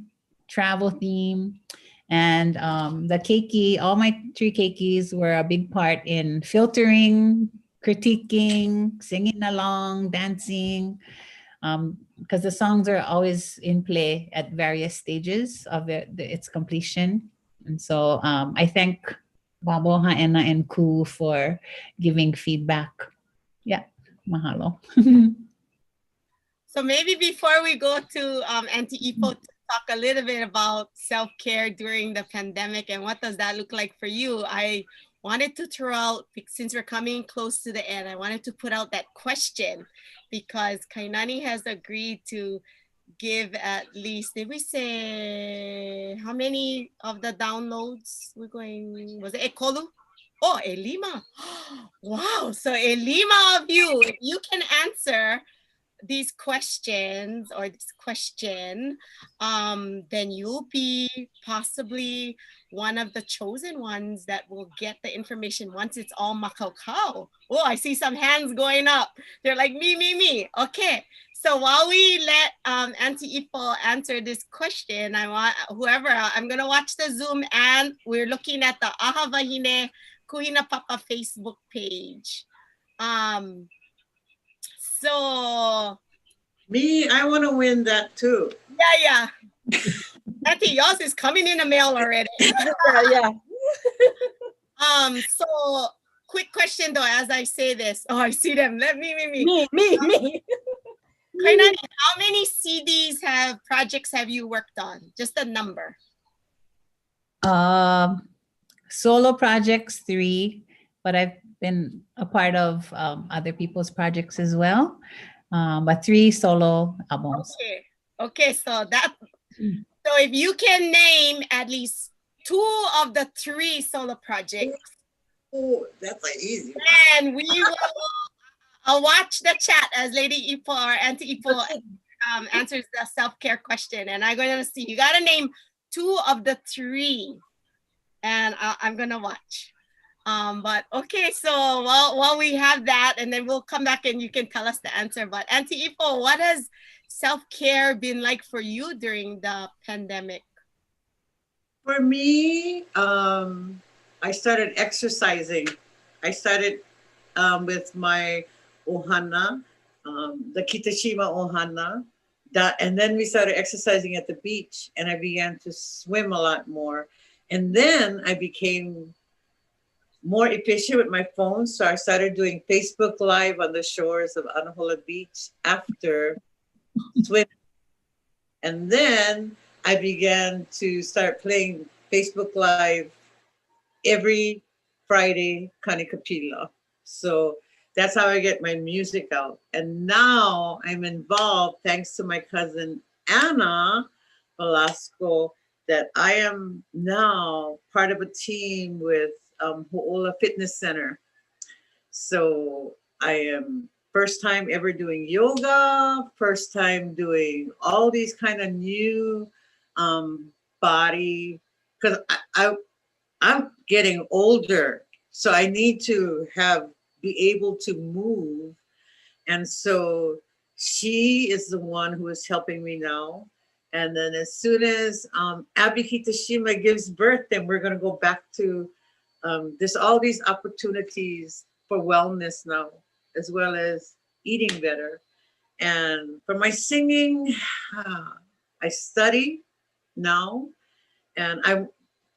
travel theme. And the keiki, all my 3 keikis were a big part in filtering, critiquing, singing along, dancing, because the songs are always in play at various stages of its completion. And so I thank Babo, Haena, and Ku for giving feedback. Yeah. Mahalo. So maybe before we go to Auntie Ipo to talk a little bit about self-care during the pandemic and what does that look like for you, I wanted to throw out, since we're coming close to the end, I wanted to put out that question because Kainani has agreed to give at least, did we say how many of the downloads we're going, was it Ekolu? Oh, Elima. Wow, so Elima of you, if you can answer these questions or this question, then you'll be possibly one of the chosen ones that will get the information once it's all makaukau. Oh, I see some hands going up. They're like, me. Okay, so while we let Auntie Ipo answer this question, I want whoever, I'm gonna watch the Zoom and we're looking at the Aha Wahine Kūhinapapa Facebook page. So me, I want to win that too. Yeah. Auntie, yours is coming in the mail already. Yeah. So quick question though, as I say this. Oh, I see them. Let me. Me. Kainani, how many CDs projects have you worked on? Just a number. Solo projects 3, but I've been a part of other people's projects as well. But 3 solo albums. Okay. So if you can name at least 2 of the 3 solo projects. Oh, that's an easy one. And we will I'll watch the chat as Lady Ipo or Auntie Ipo answers the self-care question. And I'm going to see, you got to name 2 of the 3. And I'm going to watch. But okay, so while we have that, and then we'll come back and you can tell us the answer. But Auntie Ipo, what has self-care been like for you during the pandemic? For me, I started exercising. I started with my ohana, the Kitashima ohana, and then we started exercising at the beach, and I began to swim a lot more. And then I became more efficient with my phone, so I started doing Facebook Live on the shores of Anahola Beach after swimming. And then I began to start playing Facebook Live every Friday, Kanikapila. So that's how I get my music out. And now I'm involved, thanks to my cousin Anna Velasco, that I am now part of a team with Ho'ola Fitness Center. So I am first time ever doing yoga, first time doing all these kind of new body, because I'm getting older, so I need to be able to move. And so she is the one who is helping me now. And then as soon as Abby Kitashima gives birth, then we're going to go back to, there's all these opportunities for wellness now, as well as eating better. And for my singing, I study now. And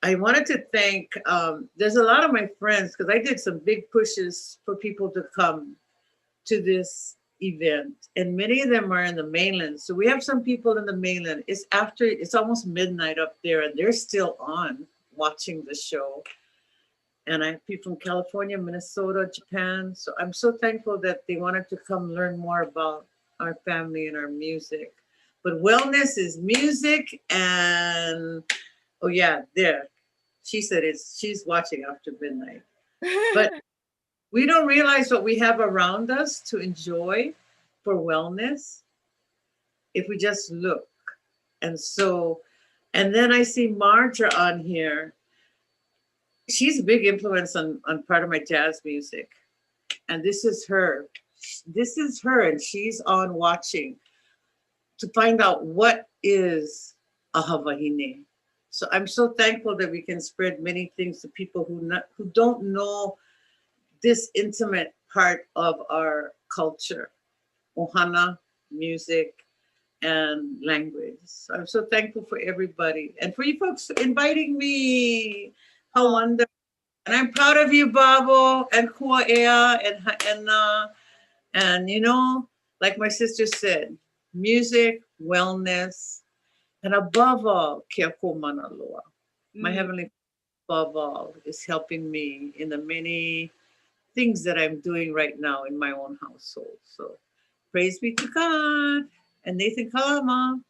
I wanted to thank, there's a lot of my friends, because I did some big pushes for people to come to this event, and many of them are in the mainland. So we have some people in the mainland. It's almost midnight up there, and they're still on watching the show. And I have people from California, Minnesota, Japan. So I'm so thankful that they wanted to come learn more about our family and our music. But wellness is music, and oh yeah, there. She said she's watching after midnight. But we don't realize what we have around us to enjoy for wellness if we just look. And so, and then I see Marja on here. She's a big influence on part of my jazz music. And this is her. And she's on watching to find out what is Aha Wahine. So I'm so thankful that we can spread many things to people who don't know this intimate part of our culture, ohana, music, and language. So I'm so thankful for everybody and for you folks inviting me. How wonderful. And I'm proud of you, Babo, and Kuaea, and Haena, And you know, like my sister said, music, wellness, and above all, kia ko mana loa. My heavenly above all is helping me in the many things that I'm doing right now in my own household. So praise be to God. And Nathan Kalama.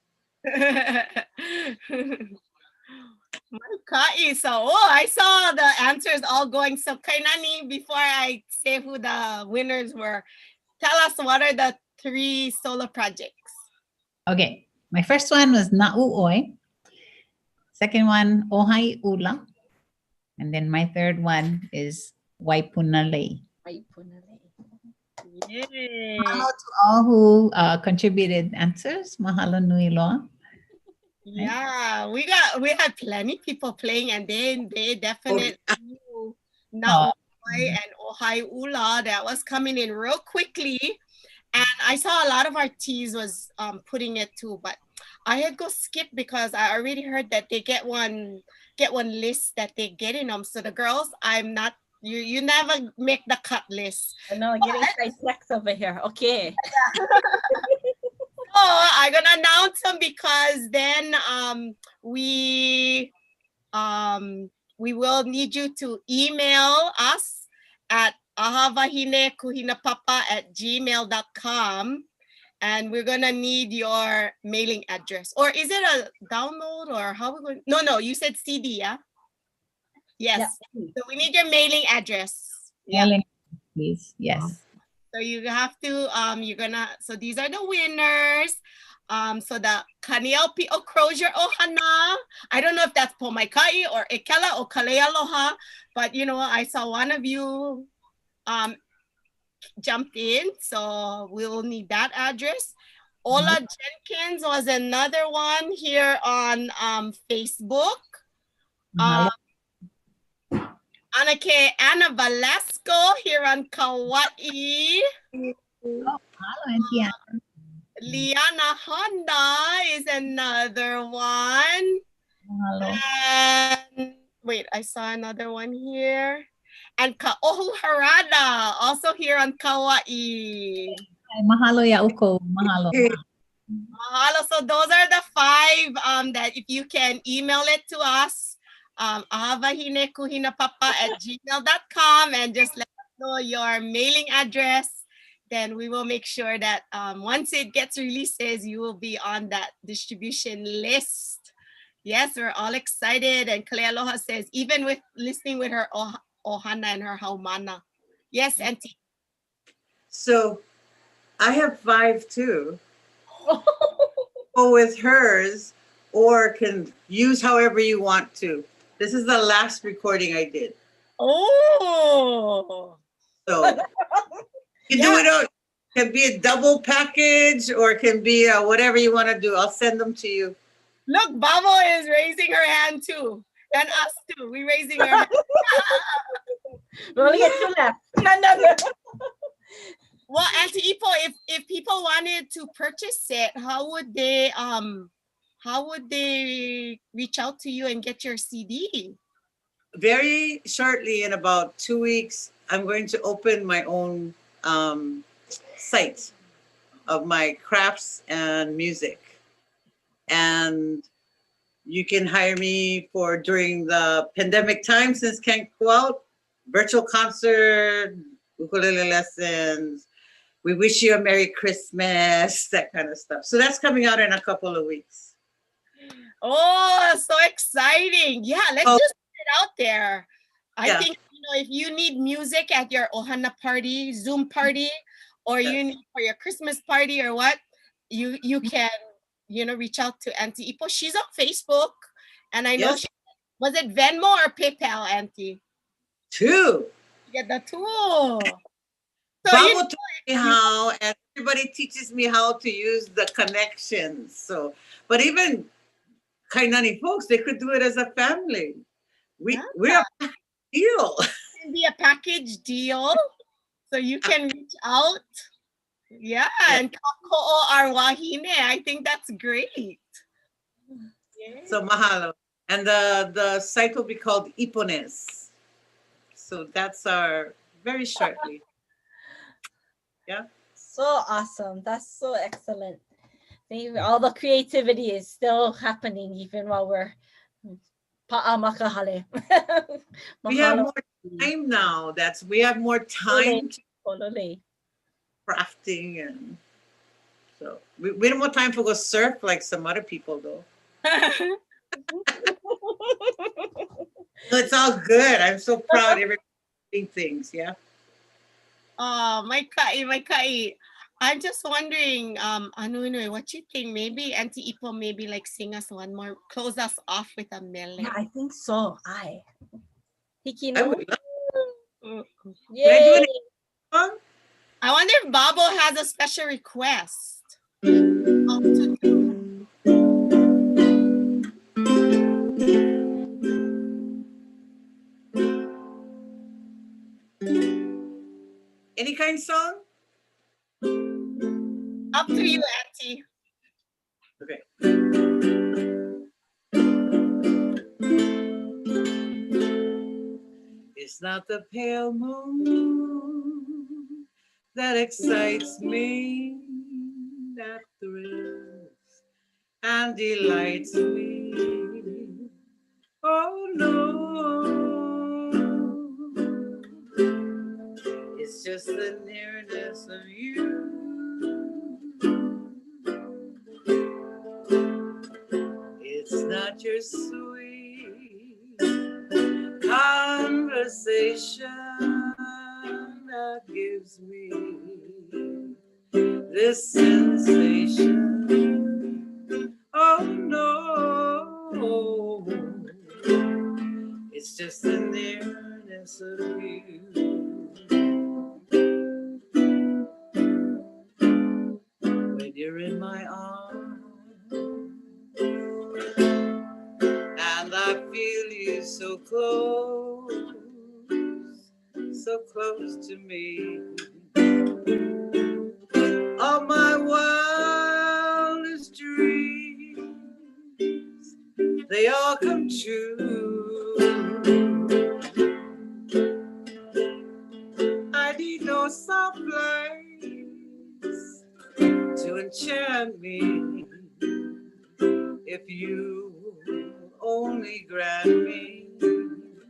Kai. So, I saw the answers all going. So, Kainani, before I say who the winners were, tell us what are the 3 solo projects? Okay, my first one was Na'u'oi. Second one, Ohai Ula. And then my third one is Waipunalei. Yay. Mahalo to all who contributed answers. Mahalo nui loa. Yeah, we had plenty people playing, and they definitely knew Na'u'oi and Ohai Ula. That was coming in real quickly. And I saw a lot of our T's was putting it too, but I had go skip because I already heard that they get one list that they get in them. So the girls, I'm not, you never make the cut list. I know, getting sidetracked over here. Okay. So I'm gonna announce them because then we will need you to email us at Aha Wahine Kūhinapapa @gmail.com, and we're gonna need your mailing address. Or is it a download, or how we going? No, you said CD, yeah? Yes. Yeah. So we need your mailing address. Mailing, please. Yes. So you have to so these are the winners. So the Kanīʻaulono Crozier Ohana, I don't know if that's Pomaikai or Ekela or Kalealoha, but you know, I saw one of you jumped in, so we'll need that address. Ola Jenkins was another one here on Facebook. Anna Velasco here on Kauai. Liana Honda is another one. And wait, I saw another one here. And Ka'ohu Harada, also here on Kauai. Mahalo ya uko. Mahalo. Mahalo. So those are the 5 that if you can email it to us, Aha Wahine Kūhinapapa @gmail.com, and just let us know your mailing address. Then we will make sure that once it gets releases, you will be on that distribution list. Yes, we're all excited. And Kalealoha says, even with listening with her Ohana and her Haumana. Yes, Auntie. So I have 5 too. Go with hers, or can use however you want to. This is the last recording I did. Oh. So you do it out. It can be a double package, or it can be whatever you want to do. I'll send them to you. Look, Babo is raising her hand too. And us too. We're raising our hand. We only get 2 left. Well, Auntie Ipo, if people wanted to purchase it, how would they reach out to you and get your CD? Very shortly, in about 2 weeks, I'm going to open my own site of my crafts and music. And you can hire me for during the pandemic time, since can't go out, virtual concert, ukulele lessons. We wish you a Merry Christmas, that kind of stuff. So that's coming out in a couple of weeks. Oh, so exciting. Yeah, let's just put it out there. I think, you know, if you need music at your Ohana party, Zoom party, or you need for your Christmas party or what, you can, you know, reach out to Auntie Ipo. She's on Facebook, and I know was it Venmo or PayPal, Auntie? 2. Yeah, the 2. So Babo taught me how, and everybody teaches me how to use the connections. So, but even Kainani folks, they could do it as a family. We're a deal. It can be a package deal, so you can reach out. Yeah, and ʻAha Wahine. I think that's great. Yeah. So mahalo. And the site will be called Ipones. So that's our very shortly. Yeah. so awesome. That's so excellent. All the creativity is still happening even while we're pa'a makahale. We have Mahalo. more time now. We have more time to Polole. crafting, and so we don't have time to go surf like some other people though. It's all good. I'm so proud everybody's doing things. Yeah. Oh, my kai. I'm just wondering, what you think? Maybe Auntie Ipo maybe like sing us one more, close us off with a mele. Yeah, I think so. Hiki I no. would love. Mm. Can I do Yay. it? Song? I wonder if Babo has a special request. To do. Any kind of song? Up to you, Auntie. Okay. It's not the pale moon that excites me, that thrills and delights me. Oh no, it's just the nearness of you. It's not your sweet conversation that gives me this sensation. Oh no, it's just the nearness of you. When you're in my arms and I feel you so close to me. All my wildest dreams, they all come true. I need no soft place to enchant me. If you only grant me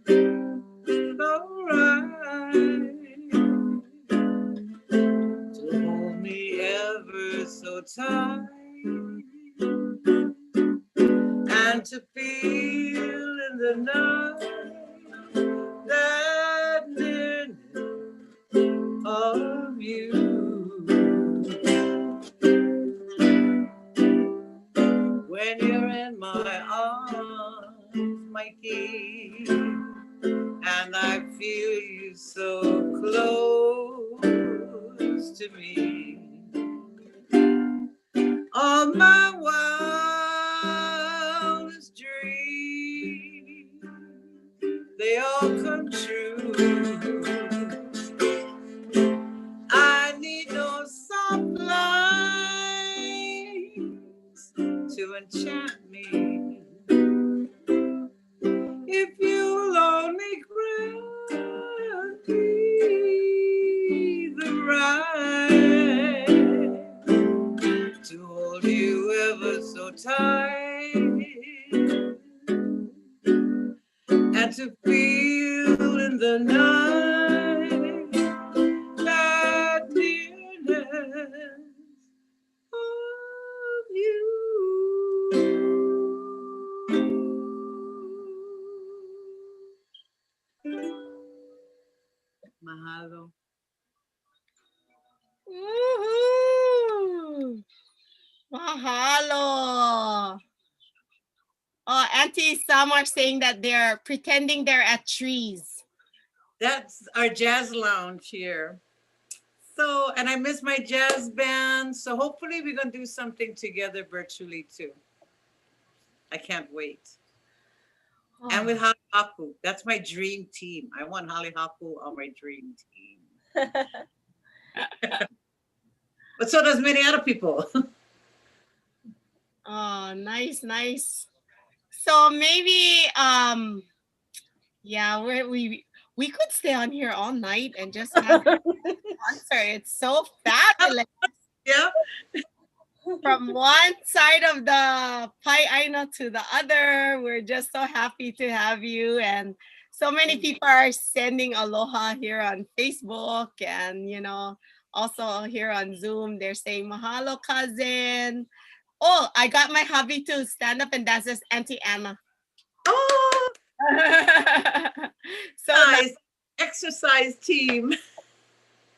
the right to hold me ever so tight and to feel in the night that nearness of you. When you're in my arms, Mikey, and I feel you so close to me. All my wildest dreams, they all come true. I need no soft lights to enchant me. If you'll only grant me the right to hold you ever so tight and to feel in the night that nearness of you. Mahalo. Woohoo! Mahalo. Oh, Auntie, some are saying that they're pretending they're at trees. That's our jazz lounge here. So, and I miss my jazz band. So hopefully we're going to do something together virtually too. I can't wait. And with Hale Haku, that's my dream team. I want Hale Haku on my dream team. But so does many other people. Oh, nice. So maybe, yeah, we could stay on here all night and just have sponsor. It's so fabulous. Yeah. From one side of the Pai'aina to the other. We're just so happy to have you. And so many people are sending aloha here on Facebook and, you know, also here on Zoom. They're saying mahalo, cousin. Oh, I got my hubby to stand up and dance as Auntie Anna. Oh, So nice. Exercise team.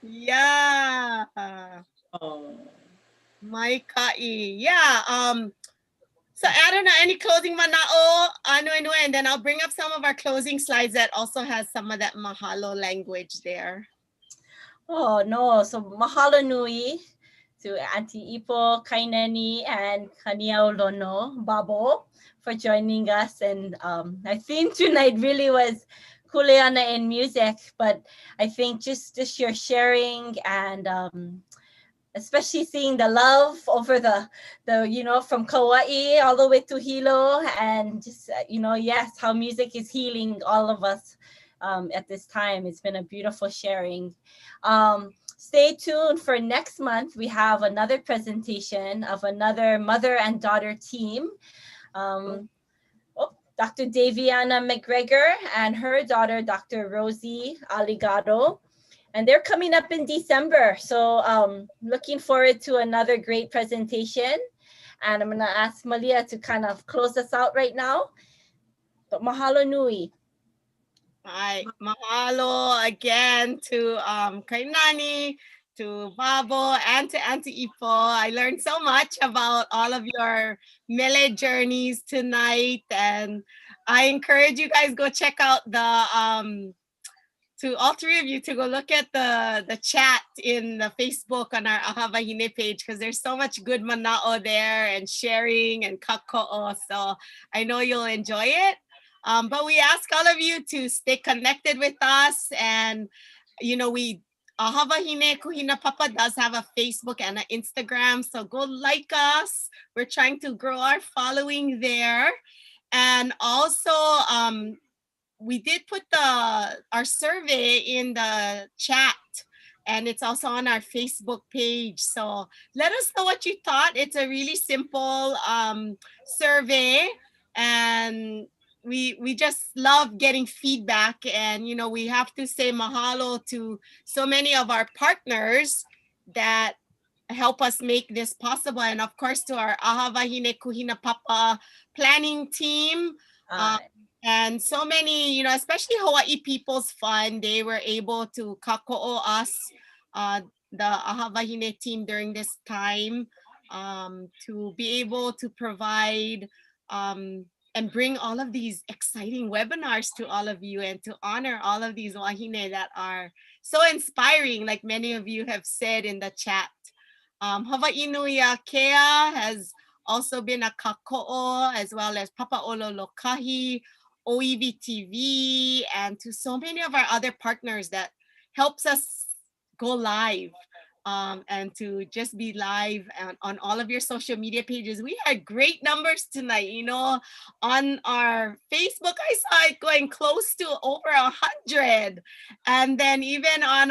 yeah. Oh. My ka'i. Yeah. So I don't know, any closing mana'o, and then I'll bring up some of our closing slides that also has some of that mahalo language there. Oh, no. So mahalo nui to Auntie Ipo, Kainani, and Kanīʻaulono Babo for joining us. And our theme tonight really was Kuleana in music, but I think just your sharing and especially seeing the love over the you know, from Kauai all the way to Hilo, and just you know, yes, how music is healing all of us at this time. It's been a beautiful sharing. Stay tuned for next month. We have another presentation of another mother and daughter team. Dr. Daviana McGregor and her daughter, Dr. Rosie Aligado. And they're coming up in December. So looking forward to another great presentation. And I'm going to ask Malia to kind of close us out right now. But mahalo nui. Hi, mahalo again to Kainani, to Babo, and to Auntie Ipo. I learned so much about all of your mele journeys tonight. And I encourage you guys go check out the to all three of you to go look at the chat in the Facebook on our Aha Wahine page, because there's so much good mana'o there and sharing and kako'o. So I know you'll enjoy it. But we ask all of you to stay connected with us. And, you know, Aha Wahine Kūhinapapa does have a Facebook and an Instagram. So go like us. We're trying to grow our following there. And also, we did put our survey in the chat, and it's also on our Facebook page. So let us know what you thought. It's a really simple survey, and we just love getting feedback. And, you know, we have to say mahalo to so many of our partners that help us make this possible. And of course, to our Aha Wahine Kūhinapapa planning team. And so many, you know, especially Hawaii People's Fund, they were able to kako'o us, the Aha Wahine team during this time, to be able to provide and bring all of these exciting webinars to all of you, and to honor all of these wahine that are so inspiring, like many of you have said in the chat. Hawaii Nui a Kea has also been a kako'o, as well as Papa'olo Lokahi, OEV TV, and to so many of our other partners that helps us go live, and to just be live on all of your social media pages. We had great numbers tonight, you know, on our Facebook. I saw it going close to over 100. And then even on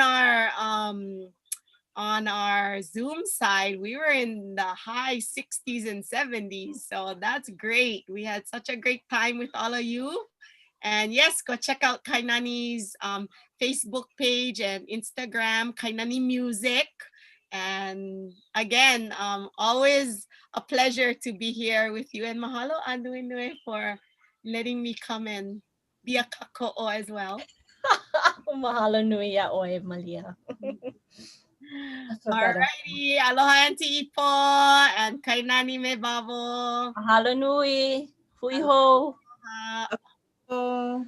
our Zoom side, we were in the high 60s and 70s. So that's great. We had such a great time with all of you. And yes, go check out Kainani's Facebook page and Instagram, Kainani Music. And again, always a pleasure to be here with you. And mahalo Anuenue for letting me come and be a kako'o as well. Mahalo nui a oe, Malia. Alrighty, aloha Auntie Ipo and Kainani me Babo. Mahalo nui. Hui ho. Uh, Oh.